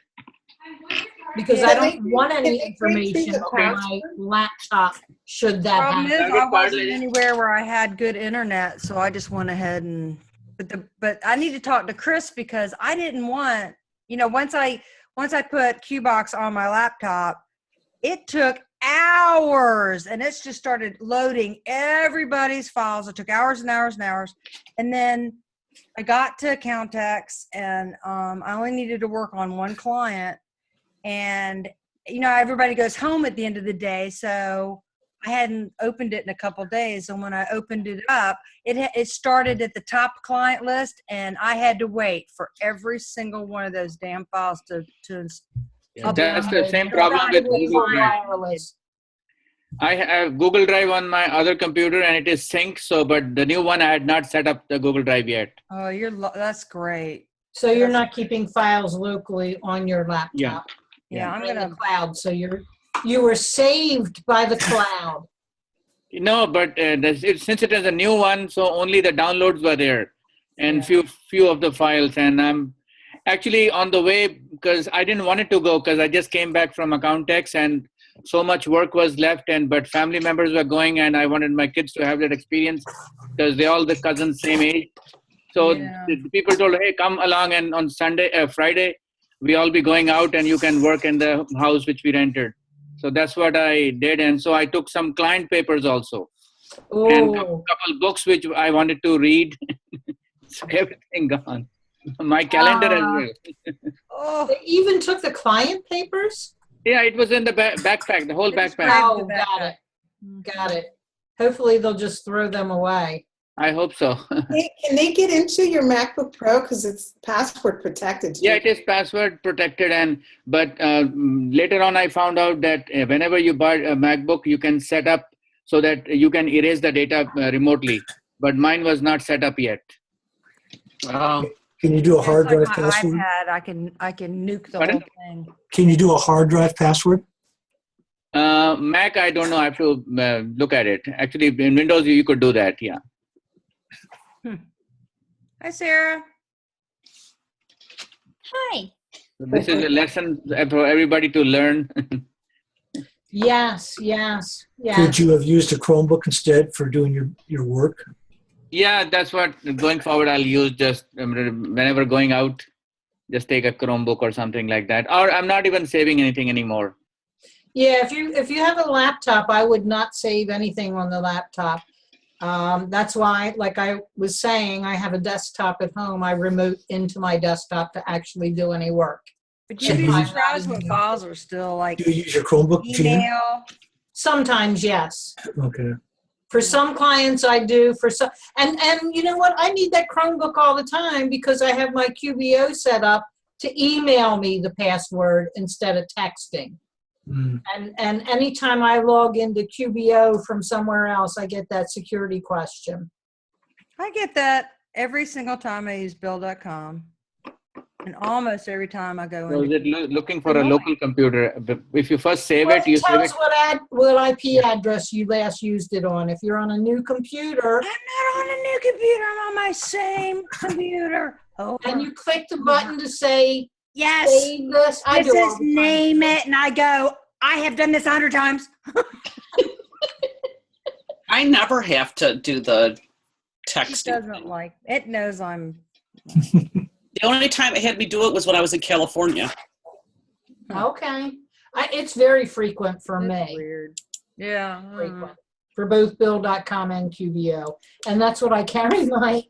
Because I don't want any information on my password? laptop should that Problem happen. is, I wasn't anywhere where I had good internet, so I just went ahead and. But I need to talk to Chris because I didn't want, once I put Qbox on my laptop, it took hours, and it's just started loading everybody's files. It took hours and hours and hours, and then I got to Accountex, and I only needed to work on one client, and everybody goes home at the end of the day, so I hadn't opened it in a couple of days, and when I opened it up, it started at the top client list, and I had to wait for every single one of those damn files to That's the same problem with Google Drive. I have Google Drive on my other computer, and it is synced. So, but the new one, I had not set up the Google Drive yet. Oh, that's great. So you're not keeping files locally on your laptop. Yeah, I'm in gonna the cloud. So you were saved by the cloud. No, but since it is a new one, so only the downloads were there, and few of the files. And I'm actually on the way because I didn't want it to go because I just came back from Accountex and so much work was left. But family members were going, and I wanted my kids to have that experience because they're all the cousins same age. So the people told, hey, come along, and on Friday, we all be going out, and you can work in the house which we rented. So that's what I did. And so I took some client papers also. Ooh. And a couple books which I wanted to read. So everything gone. My calendar as well. They even took the client papers? Yeah, it was in the backpack, the whole backpack. Oh, got it. Hopefully they'll just throw them away. I hope so. Hey, can they get into your MacBook Pro because it's password protected? Yeah, it is password protected, but later on I found out that whenever you buy a MacBook, you can set up so that you can erase the data remotely. But mine was not set up yet. Can you do a hard It's like drive my password? iPad, I can nuke the Pardon? whole thing. Can you do a hard drive password? Mac, I don't know. I have to look at it. Actually, in Windows, you could do that. Yeah. Hi, Sarah. Hi. This is a lesson for everybody to learn. Yes. Could you have used a Chromebook instead for doing your work? Yeah, that's what going forward I'll use. Just whenever going out, just take a Chromebook or something like that. Or I'm not even saving anything anymore. Yeah, if you have a laptop, I would not save anything on the laptop. That's why, like I was saying, I have a desktop at home. I remote into my desktop to actually do any work. But you'd be So you- surprised what files are still like Do you use your Chromebook, Jan? email. Sometimes, yes. Okay. For some clients, I do. For some, and you know what? I need that Chromebook all the time because I have my QBO set up to email me the password instead of texting. Mm. And anytime I log into QBO from somewhere else, I get that security question. I get that every single time I use Bill.com, and almost every time I go So is into. it looking for a local computer? If you first save Well, it, you it save tells it. what IP address you last used it on. If you're on a new computer I'm not on a new computer. I'm on my same computer. Oh, and you click the button to say yes. save this, I It do all says the time. name it, and I go. I have done this 100 times. I never have to do the It texting. doesn't like. It knows I'm. The only time it had me do it was when I was in California. Okay. It's very frequent for That's me. weird. Yeah. Frequent. For both Bill.com and QBO. And that's what I carry my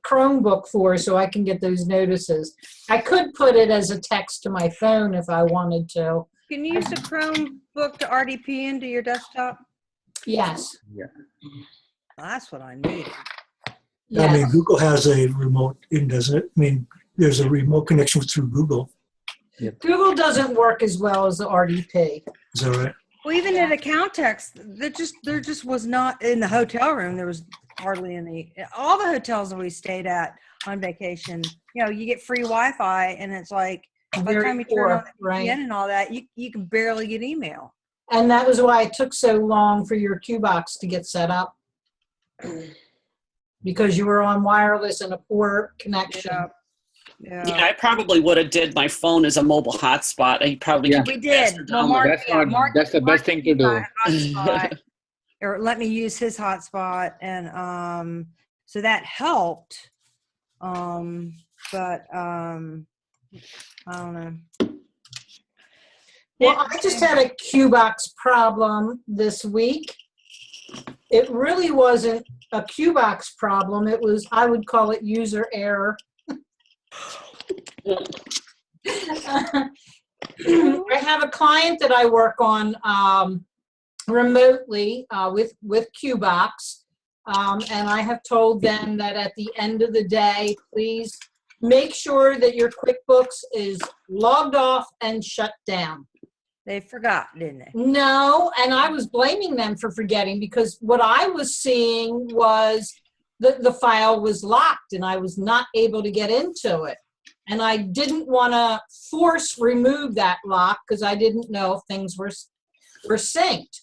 Chromebook for, so I can get those notices. I could put it as a text to my phone if I wanted to. Can you use the Chromebook to RDP into your desktop? Yes. Yeah. Well, that's what I needed. I mean, Yes. Google has a remote in, doesn't it? I mean, there's a remote connection through Google. Google doesn't work as well as the RDP. Is that right? Well, even at Accountex, there just was not in the hotel room. There was hardly any. All the hotels that we stayed at on vacation, you know, you get free Wi-Fi, and it's like by the Very time you turn poor, on the VPN right? and all that, you can barely get email. And that was why it took so long for your Qbox to get set up. Because you were on wireless and a poor connection. Yeah. Yeah, I probably would have did my phone as a mobile hotspot. I probably Yeah. could We get faster did. Well, download. That's the best thing to do. Hotspot, or let me use his hotspot, and so that helped. But I don't know. Well, I just had a Qbox problem this week. It really wasn't a Qbox problem. It was, I would call it user error. I have a client that I work on remotely with Qbox, and I have told them that at the end of the day, please make sure that your QuickBooks is logged off and shut down. They forgot, didn't they? No, and I was blaming them for forgetting because what I was seeing was the file was locked and I was not able to get into it. And I didn't want to remove that lock because I didn't know if things were synced.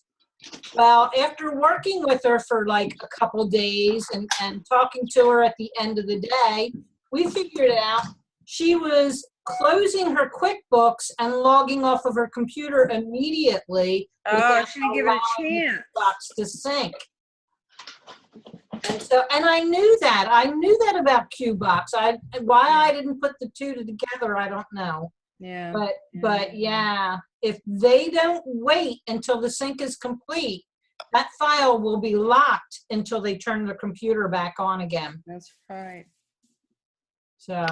Well, after working with her for like a couple days and talking to her at the end of the day, we figured out she was closing her QuickBooks and logging off of her computer immediately. Oh, she didn't give it a chance. QuickBooks to sync. And I knew that. I knew that about QBox. Why I didn't put the two together, I don't know. Yeah. But yeah, if they don't wait until the sync is complete, that file will be locked until they turn the computer back on again. That's right. So,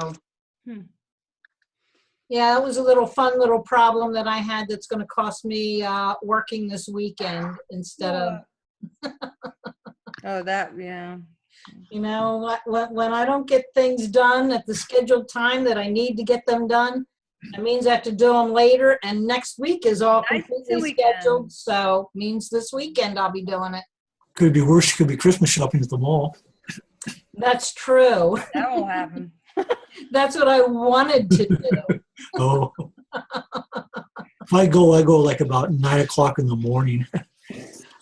yeah, that was a fun little problem that I had that's going to cost me working this weekend instead of. Oh, that, yeah. You know, when I don't get things done at the scheduled time that I need to get them done, that means I have to do them later. And next week is all completely scheduled, so means this weekend I'll be doing it. Could be worse. Could be Christmas shopping at the mall. That's true. That won't happen. That's what I wanted to do. Oh. If I go like about 9 o'clock in the morning.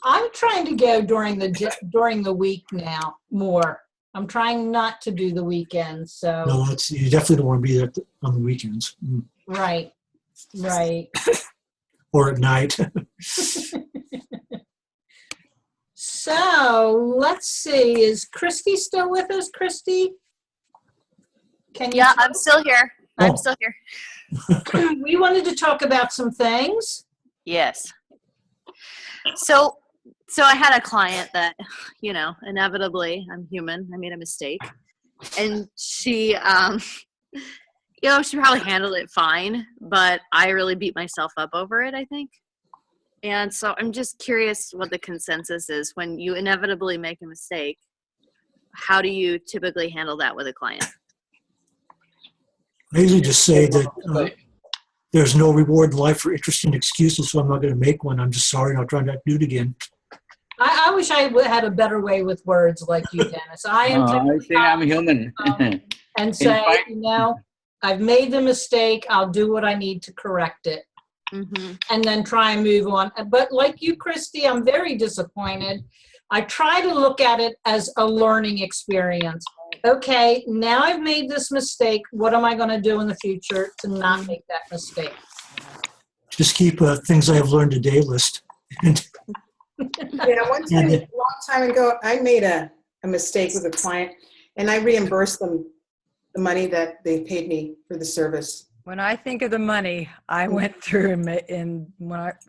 I'm trying to go during the week now more. I'm trying not to do the weekends. So No, you definitely don't want to be there on the weekends. Right. Or at night. So let's see. Is Christy still with us, Christy? Yeah, I'm still here. Oh. I'm still here. We wanted to talk about some things. Yes. So So I had a client that, inevitably, I'm human. I made a mistake, and she, she probably handled it fine, but I really beat myself up over it, I think. And so I'm just curious what the consensus is when you inevitably make a mistake. How do you typically handle that with a client? I usually just say that there's no reward in life for interesting excuses, so I'm not going to make one. I'm just sorry, and I'll try not to do it again. I wish I had a better way with words like you, Dennis. I am I say I'm human. and say, fact- I've made the mistake. I'll do what I need to correct it. Mm-hmm. And then try and move on. But like you, Christy, I'm very disappointed. I try to look at it as a learning experience. Okay, now I've made this mistake. What am I going to do in the future to not make that mistake? Just keep things I have learned today list. Yeah, one time, a long time ago, I made a mistake with a client, and I reimbursed them the money that they paid me for the service. When I think of the money, I went through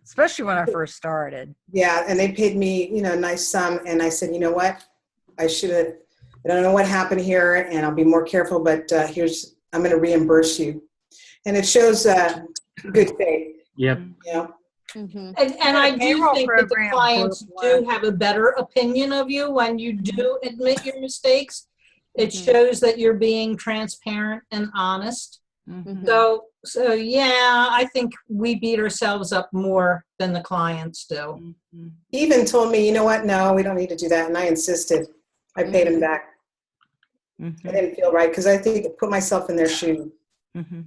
especially when I first started. Yeah, and they paid me, a nice sum, and I said, you know what, I don't know what happened here, and I'll be more careful, but I'm going to reimburse you. And it shows good faith. Yep. Mm-hmm. And I do Payroll think that the program clients for do have a better opinion of you when you do admit your mistakes. It Mhm. shows that you're being transparent and honest. Mhm. So yeah, I think we beat ourselves up more than the clients do. Mhm. He even told me, you know what, no, we don't need to do that, and I insisted. I paid him back. I Mhm. didn't feel right, because I think I put myself in their shoe, Mhm.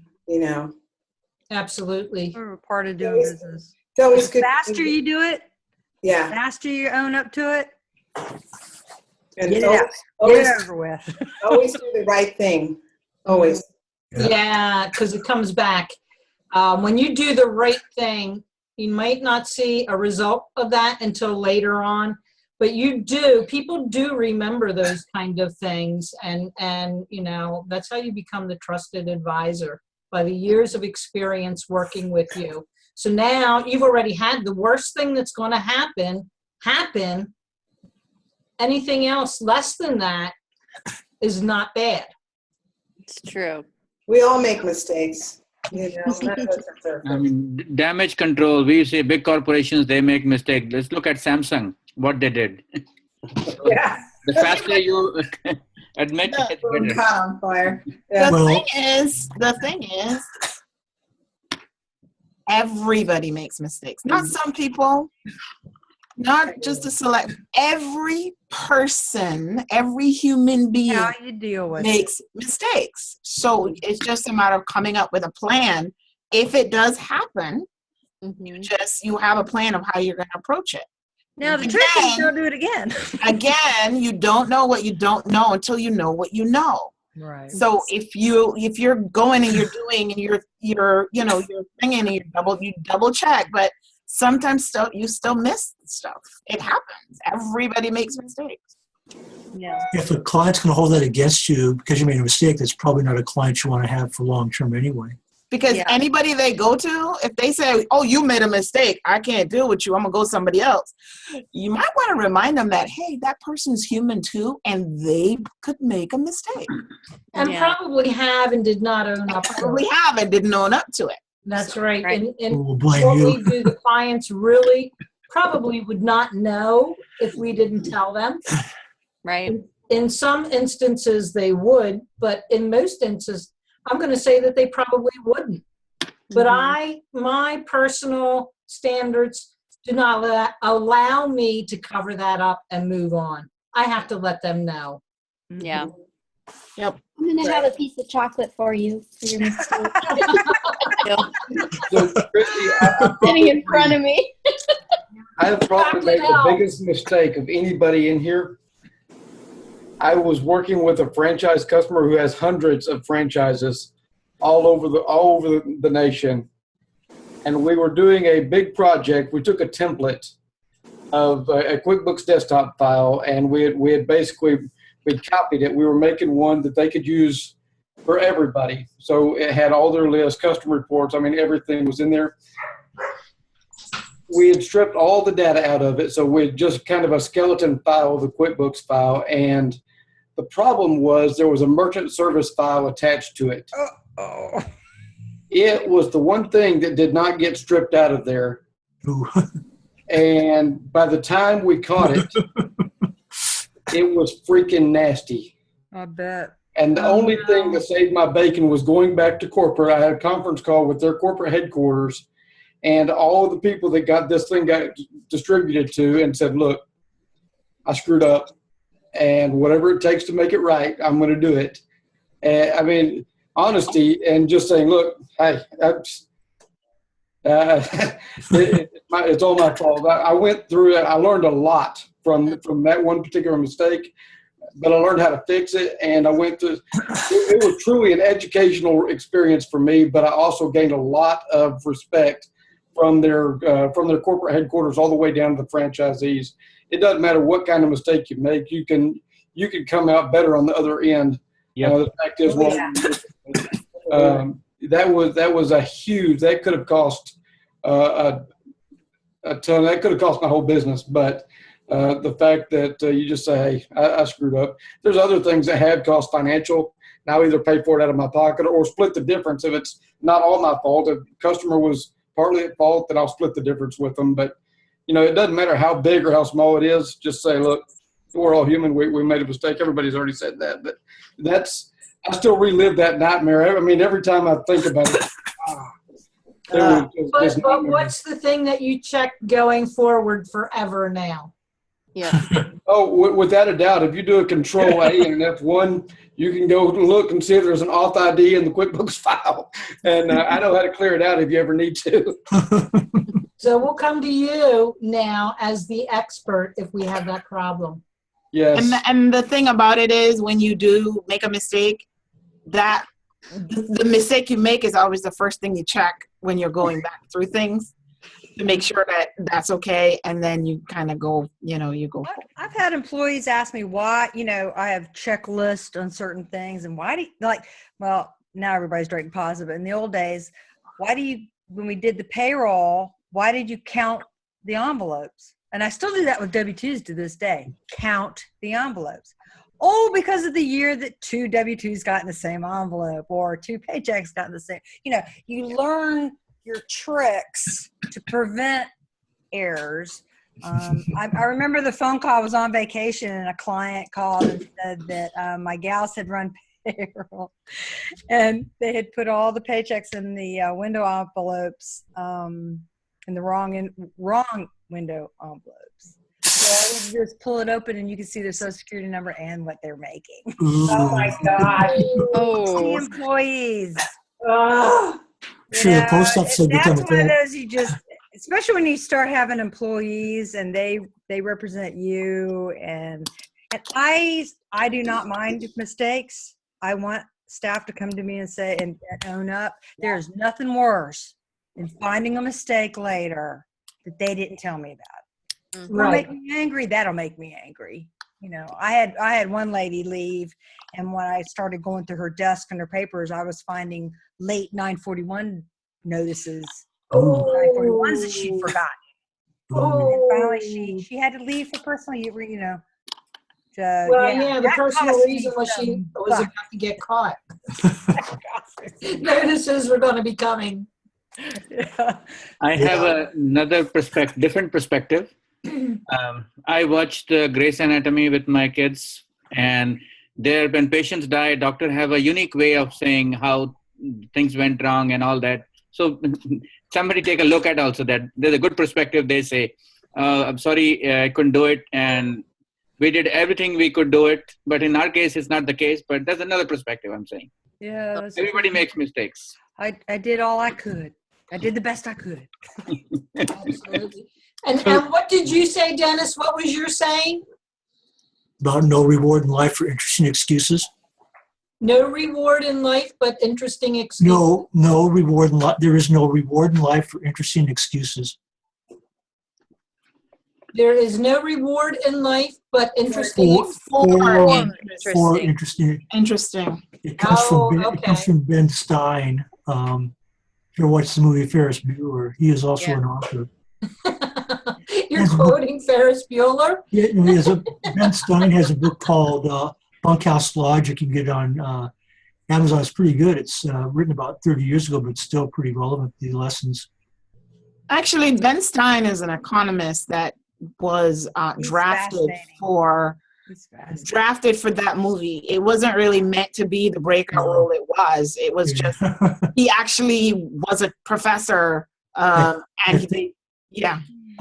Absolutely. We're a part of doing business. It's always The good. faster you do it, Yeah. faster you own up to it, And get it always, out. always, Get it over with. always do the right thing. Always. Yeah, because it comes back. When you do the right thing, you might not see a result of that until later on, but people do remember those kind of things, and that's how you become the trusted advisor, by the years of experience working with you. So now you've already had the worst thing that's going to happen. Anything else less than that is not bad. It's true. We all make mistakes. None of us are perfect. I mean, damage control. We say big corporations, they make mistakes. Let's look at Samsung, what they did. Yeah. The faster you admit it, Boom, better. caught on fire. Yeah. The thing is, everybody makes mistakes. Not some people, not just a select. Every person, every human being How you deal with it. makes mistakes. So it's just a matter of coming up with a plan. If it does happen, you have a plan of how you're going to approach it. Now the trick is don't do it again. Again, you don't know what you don't know until you know what you know. Right. So if you're going and you're doing and you're thinking and you double check, but sometimes you still miss stuff. It happens. Everybody makes mistakes. Yeah. If a client's going to hold that against you because you made a mistake, that's probably not a client you want to have for long term anyway. Because anybody they go to, if they say, oh, you made a mistake, I can't deal with you, I'm going to go somebody else. You might want to remind them that, hey, that person's human too, and they could make a mistake. And probably have and did not own up to it. Probably have and didn't own up to it. That's right. And We'll blame what you. we do, the clients really probably would not know if we didn't tell them. Right. In some instances they would, but in most instances, I'm going to say that they probably wouldn't. But my personal standards do not allow me to cover that up and move on. I have to let them know. Yeah. Yep. I'm going to have a piece of chocolate for you for your mistake. So, Christy, Sitting in front of me. I have probably made the biggest mistake of anybody in here. I was working with a franchise customer who has hundreds of franchises all over the nation, and we were doing a big project. We took a template of a QuickBooks desktop file, and we had copied it. We were making one that they could use for everybody. So it had all their lists, custom reports. I mean, everything was in there. we had stripped all the data out of it. So we had just kind of a skeleton file, the QuickBooks file. And the problem was there was a merchant service file attached to it. Oh. It was the one thing that did not get stripped out of there. Ooh. And by the time we caught it, it was freaking nasty. I bet. And the only thing that saved my bacon was going back to corporate. I had a conference call with their corporate headquarters and all of the people that got this thing got distributed to and said, look, I screwed up and whatever it takes to make it right, I'm going to do it. And I mean, honesty and just saying, look, hey, it's all my fault. I went through it. I learned a lot from that one particular mistake, but I learned how to fix it. And I went through, it was truly an educational experience for me, but I also gained a lot of respect from their corporate headquarters all the way down to the franchisees. It doesn't matter what kind of mistake you make, you can come out better on the other end. Yeah. The fact is, that was a huge. That could have cost a ton. That could have cost my whole business. But the fact that you just say, "Hey, I screwed up." There's other things that have cost financial. And I'll either pay for it out of my pocket or split the difference if it's not all my fault. If the customer was partly at fault, then I'll split the difference with them. But it doesn't matter how big or how small it is. Just say, "Look, we're all human. We made a mistake." Everybody's already said that, but I still relive that nightmare. I mean, every time I think about it. But what's the thing that you check going forward forever now? Yeah. Oh, without a doubt, if you do a Control A and F1, you can go look and see if there's an auth ID in the QuickBooks file. And I know how to clear it out if you ever need to. So we'll come to you now as the expert if we have that problem. Yes. And the thing about it is when you do make a mistake, that the mistake you make is always the first thing you check when you're going back through things to make sure that that's okay. And then you kind of go, you go. I've had employees ask me why, I have checklists on certain things and why do you, well, now everybody's drinking positive. In the old days, when we did the payroll, why did you count the envelopes? And I still do that with W-2s to this day. Count the envelopes. Oh, because of the year that 2 W-2s got in the same envelope or 2 paychecks got in the same. You learn your tricks to prevent errors. I remember the phone call. I was on vacation and a client called and said that my gals had run payroll and they had put all the paychecks in the window envelopes in the wrong window envelopes. So I would just pull it open and you can see their social security number and what they're making. Oh my God. The employees. Sure, the post office will become that's one of those you just, especially when you start having employees and they represent you and I do not mind mistakes. I want staff to come to me and say and own up. There's nothing worse than finding a mistake later that they didn't tell me about. It'll make me angry. That'll make me angry. I had one lady leave, and when I started going through her desk and her papers, I was finding late 941 notices, 941s that she'd forgotten. And finally, she had to leave for personal, the personal reason was she was about to get caught. Notices were going to be coming. I have another different perspective. I watched Grey's Anatomy with my kids, and when patients die, doctors have a unique way of saying how things went wrong and all that. So somebody take a look at also that. There's a good perspective. They say, I'm sorry, I couldn't do it, and we did everything we could do it. But in our case, it's not the case. But that's another perspective I'm saying. Yeah. Everybody makes mistakes. I did all I could. I did the best I could. Absolutely. And what did you say, Dennis? What was your saying? About no reward in life for interesting excuses. No reward in life, but interesting excuses. No reward in life. There is no reward in life for interesting excuses. There is no reward in life, but interesting Interesting. It comes from Ben Stein. If you watch the movie Ferris Bueller, he is also an author. You're quoting Ferris Bueller? Yeah, Ben Stein has a book called Bunkhouse Logic. You can get it on Amazon. It's pretty good. It's written about 30 years ago, but it's still pretty relevant, the lessons. Actually, Ben Stein is an economist that was drafted for that movie. It wasn't really meant to be the breakout role it was. It was just, he actually was a professor. I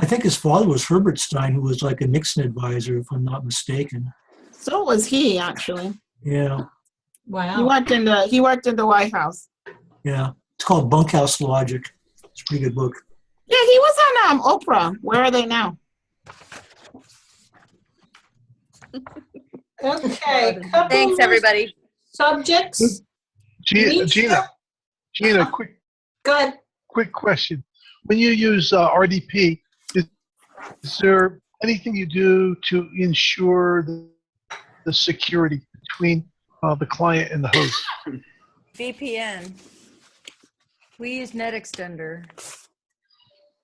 think his father was Herbert Stein, who was like a Nixon advisor, if I'm not mistaken. So was he, actually. Yeah. Wow. He worked in the White House. Yeah. It's called Bunkhouse Logic. It's a pretty good book. Yeah, he was on Oprah. Where are they now? Okay. Thanks, everybody. Subjects. Gina, Good. Quick question. When you use RDP, is there anything you do to ensure the security between the client and the host? VPN. We use Net Extender.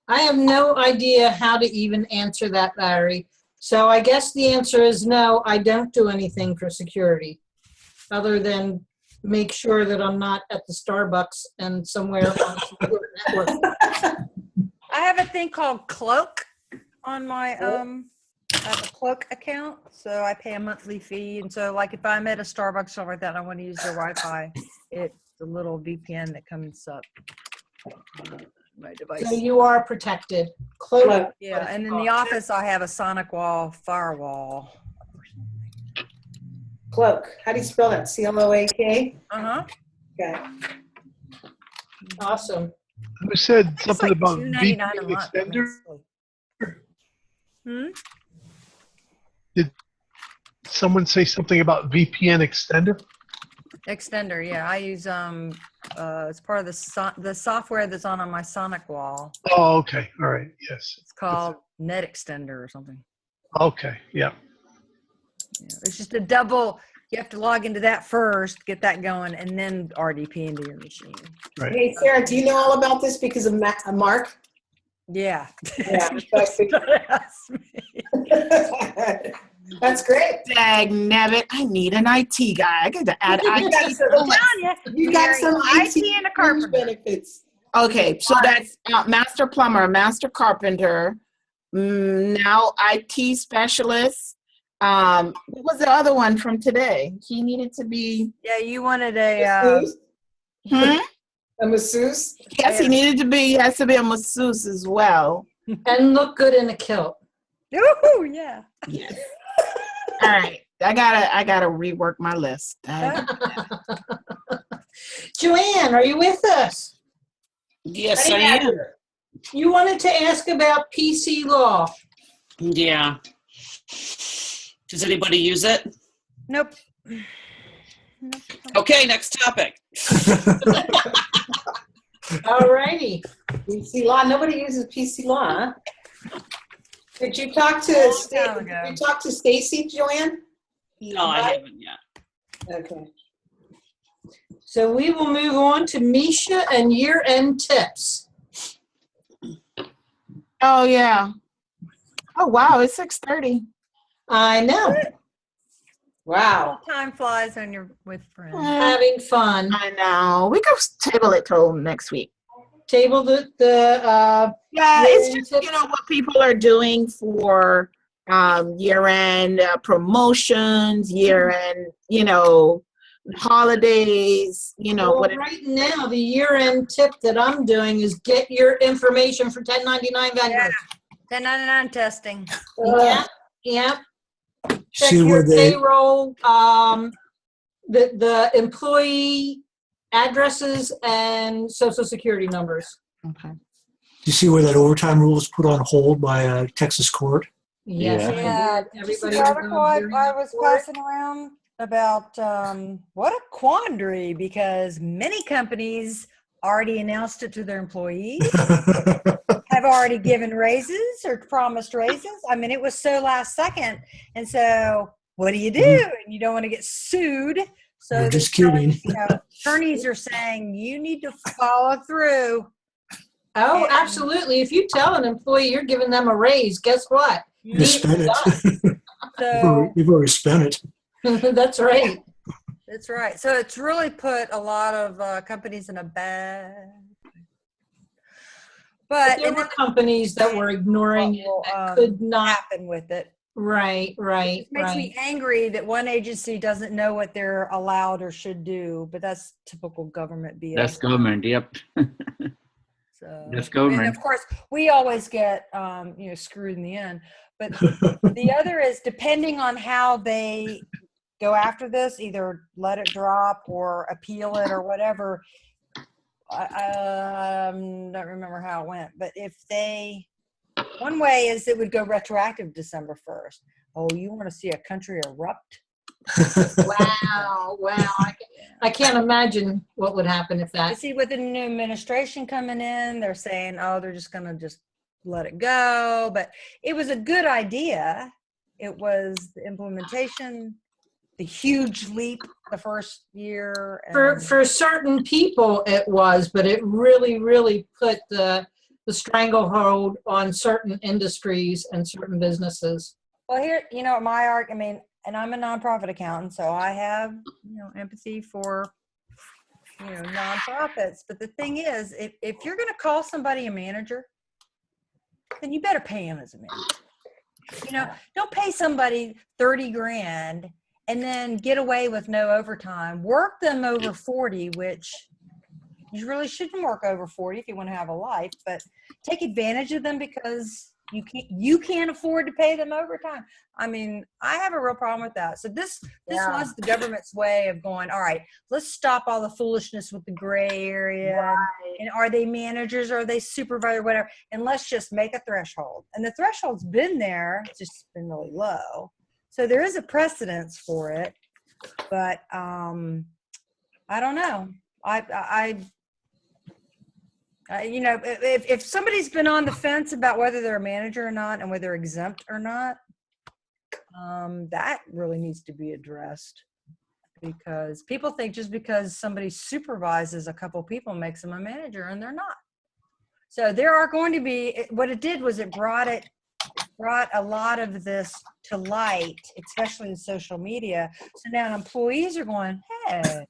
I have no idea how to even answer that, Larry. So I guess the answer is no, I don't do anything for security other than make sure that I'm not at the Starbucks and somewhere on secure network. I have a thing called Cloak on my I have a Cloak account, so I pay a monthly fee. And so, like, if I'm at a Starbucks or something like that, and I want to use their Wi-Fi, it's the little VPN that comes up on my device. So you are protected. Cloak. Yeah, and in the office, I have a Sonic Wall firewall. Cloak. How do you spell that? CLOAK? Okay. Awesome. Who said something like about $2.99 VPN a month. extender? Did someone say something about VPN extender? Extender, yeah. I use it's part of the software that's on my Sonic Wall. Oh, okay. All right. Yes. It's called Net Extender or something. Okay. Yeah. It's just a double. You have to log into that first, get that going, and then RDP into your machine. Right. Hey, Sarah, do you know all about this because of Mark? Yeah. Yeah. That's great. Dag nabbit, I need an IT guy. I got to add IT. You got some IT and a carpenter benefits. Okay, so that's master plumber, master carpenter, now IT specialist. What was the other one from today? He needed to be. Yeah, you wanted a masseuse? Yes, he needed to be. He has to be a masseuse as well. And look good in a kilt. Ooh, yeah. Yes. All right, I gotta rework my list. Joanne, are you with us? Yes, I am. You wanted to ask about PC law. Yeah. Does anybody use it? Nope. Okay, next topic. All righty. PC law. Nobody uses PC law, huh? Did you talk to Stacy, Joanne? No, I haven't yet. Okay. So we will move on to Misha and year-end tips. Oh yeah. Oh wow, it's 6:30. I know. Wow. Time flies when you're with friends. Having fun. I know. We could table it till next week. Table the yeah, it's just what people are doing for year-end promotions, year-end holidays, well, right now the year-end tip that I'm doing is get your information for 1099 vendors. Yeah. 1099 testing. Yep. Check See your where they payroll, the employee addresses and social security numbers. Okay. you see where that overtime rule was put on hold by a Texas court? Yes, Yeah. everybody. The article I was passing around about what a quandary, because many companies already announced it to their employees, have already given raises or promised raises. I mean, it was so last second. And so what do? And you don't want to get sued. So You're just kidding. Attorneys are saying you need to follow through. Oh, And- absolutely. If you tell an employee you're giving them a raise, guess what? You spent it. So You've already spent it. That's right. that's right. So it's really put a lot of companies in a bad. But There were companies that were ignoring it, that could not. happen with it. Right, right, It makes me angry that one agency doesn't know what they're allowed or should do, but that's typical government BS. That's government. Yep. So, That's and government. of course, we always get screwed in the end. But the other is depending on how they go after this, either let it drop or appeal it or whatever. I don't remember how it went, but if they, one way is it would go retroactive December 1st. Oh, you want to see a country erupt? Wow, wow. I can't imagine what would happen if You that. see, with the new administration coming in, they're saying, oh, they're just going to just let it go. But it was a good idea. It was the implementation, the huge leap the first year. For certain people it was, but it really, really put the stranglehold on certain industries and certain businesses. Well, here, my argument, and I'm a nonprofit accountant, so I have, empathy for, nonprofits. But the thing is, if you're going to call somebody a manager, then you better pay him as a manager. Don't pay somebody 30 grand and then get away with no overtime. Work them over 40, which you really shouldn't work over 40 if you want to have a life, but take advantage of them because you can't afford to pay them overtime. I mean, I have a real problem with that. So this was the government's way of going, all right, let's stop all the foolishness with the gray area. Right. And are they managers? Or are they supervisor, whatever? And let's just make a threshold. And the threshold's been there, it's just been really low. So there is a precedence for it, but I don't know. If somebody's been on the fence about whether they're a manager or not and whether they're exempt or not, that really needs to be addressed, because people think just because somebody supervises a couple people makes them a manager, and they're not. So there are going to be, what it did was it brought a lot of this to light, especially in social media. So now employees are going, hey,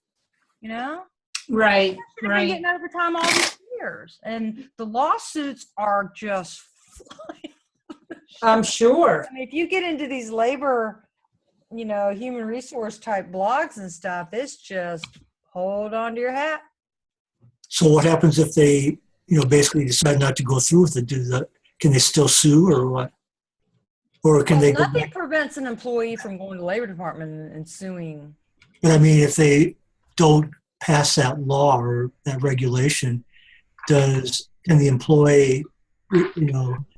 Right, I've been getting overtime all these years, and the lawsuits are just flying. I'm sure. I mean, if you get into these labor, human resource type blogs and stuff, it's just hold on to your hat. So what happens if they, basically decide not to go through with it? Can they still sue or what? Or can they go Nothing back? prevents an employee from going to the labor department and suing. But I mean, if they don't pass that law or that regulation, can the employee,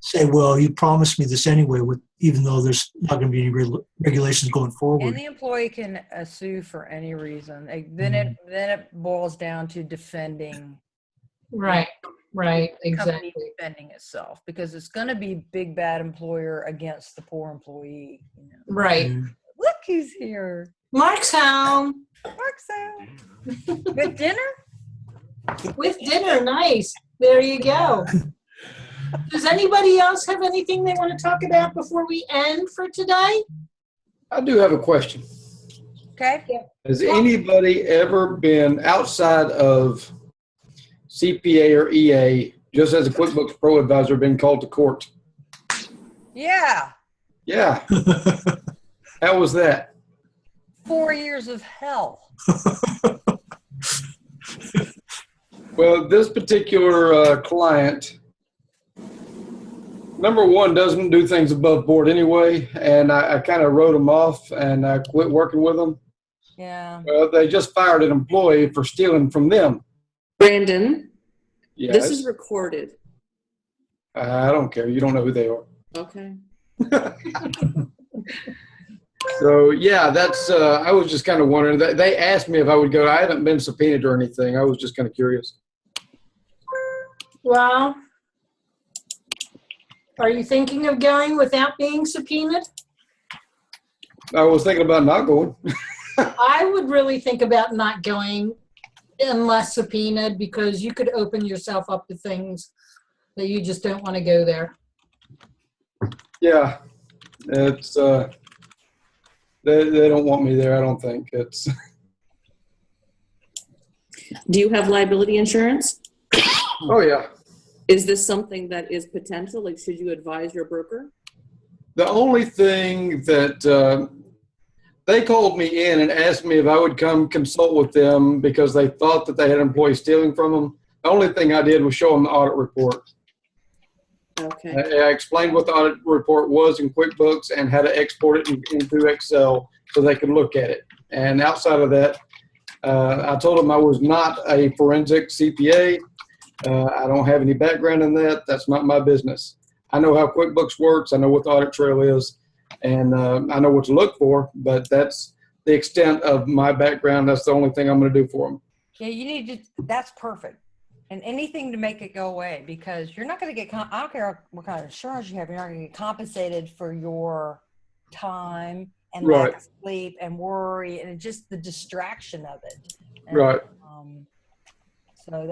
say, well, you promised me this anyway, even though there's not going to be any regulations going forward? And the employee can sue for any reason. Then it boils down to defending. Right, exactly. Company defending itself, because it's going to be big bad employer against the poor employee. Right. Look who's here. Mark's home. With dinner? With dinner, nice. There you go. Does anybody else have anything they want to talk about before we end for today? I do have a question. Okay. Has anybody ever been outside of CPA or EA, just as a QuickBooks Pro Advisor, been called to court? Yeah. Yeah. How was that? 4 years of hell. Well, this particular client, number one, doesn't do things above board anyway, and I kind of wrote them off and I quit working with them. Yeah. Well, they just fired an employee for stealing from them. Brandon, Yes. this is recorded. I don't care. You don't know who they are. Okay. So yeah, that's. I was just kind of wondering. They asked me if I would go. I haven't been subpoenaed or anything. I was just kind of curious. Well, are you thinking of going without being subpoenaed? I was thinking about not going. I would really think about not going. unless subpoenaed, because you could open yourself up to things that you just don't want to go there. Yeah, it's they don't want me there. I don't think it's. Do you have liability insurance? Oh yeah. Is this something that is potential? Like, should you advise your broker? The only thing that they called me in and asked me if I would come consult with them because they thought that they had employees stealing from them. The only thing I did was show them the audit report. Okay. I explained what the audit report was in QuickBooks and how to export it into Excel so they could look at it. And outside of that, I told them I was not a forensic CPA. I don't have any background in that. That's not my business. I know how QuickBooks works. I know what the audit trail is, and I know what to look for, but that's the extent of my background. That's the only thing I'm going to do for them. Yeah, you need to, that's perfect. And anything to make it go away, because you're not going to get, I don't care what kind of insurance you have, you're not going to get compensated for your time and lack of sleep and worry and just the distraction of it. And, Right. So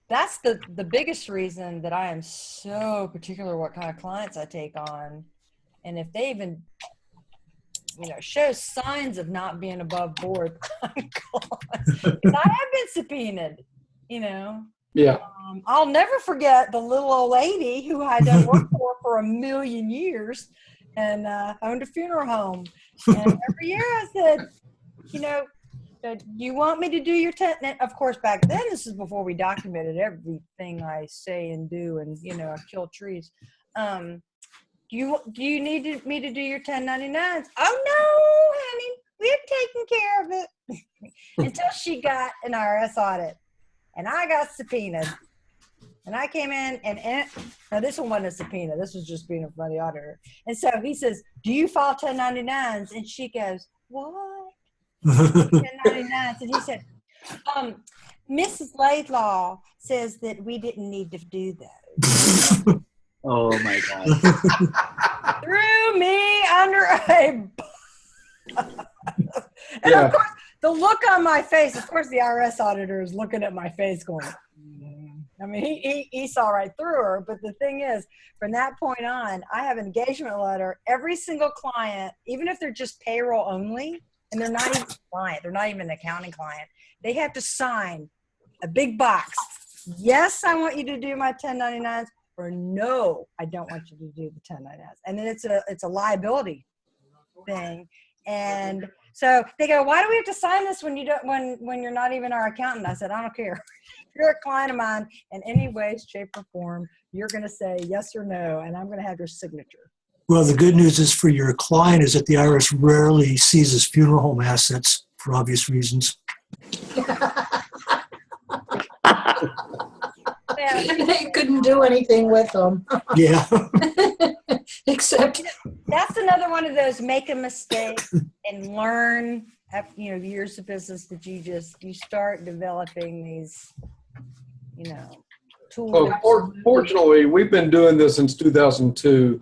that's the biggest reason that I am so particular what kind of clients I take on. And if they even, show signs of not being above board, I'm gone. 'Cause I have been subpoenaed, Yeah. I'll never forget the little old lady who I done work for a million years and owned a funeral home. And every year I said, you want me to do your of course, back then, this is before we documented everything I say and do, and I kill trees. Do you need me to do your 1099s? Oh no, honey, we're taking care of it. Until she got an IRS audit, and I got subpoenaed, and I came in and now this one wasn't a subpoena. This was just being in front of the auditor. And so he says, "Do you file 1099s?" And she goes, "What?" 1099s. And he said, Mrs. Laidlaw says that we didn't need to do those. Oh my God. Threw me under a and of course, the look on my face, of course, the IRS auditor is looking at my face going, I mean, he saw right through her. But the thing is, from that point on, I have an engagement letter. Every single client, even if they're just payroll only, and they're not even a client, they're not even an accounting client, they have to sign a big box. Yes, I want you to do my 1099s, or no, I don't want you to do the 1099s. And then it's a liability thing. And so they go, "Why do we have to sign this when you don't when you're not even our accountant?" I said, "I don't care. If you're a client of mine in any way, shape, or form, you're going to say yes or no, and I'm going to have your signature." Well, the good news is for your client is that the IRS rarely seizes funeral home assets for obvious reasons. They couldn't do anything with them. Yeah. Except that's another one of those make a mistake and learn after years of business that you start developing these tools. Well, fortunately, we've been doing this since 2002.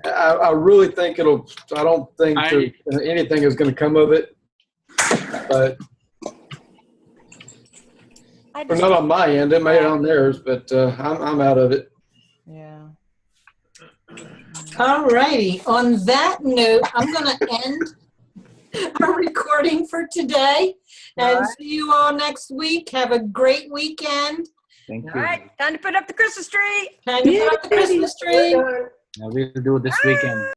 I really think I don't think anything is going to come of it, but not on my end. It may on theirs, but I'm out of it. Yeah. All righty. On that note, I'm going to end our recording for today and see you all next week. Have a great weekend. Thank you. All right, time to put up the Christmas tree. Time to put up the Christmas tree. Now we'll do this weekend.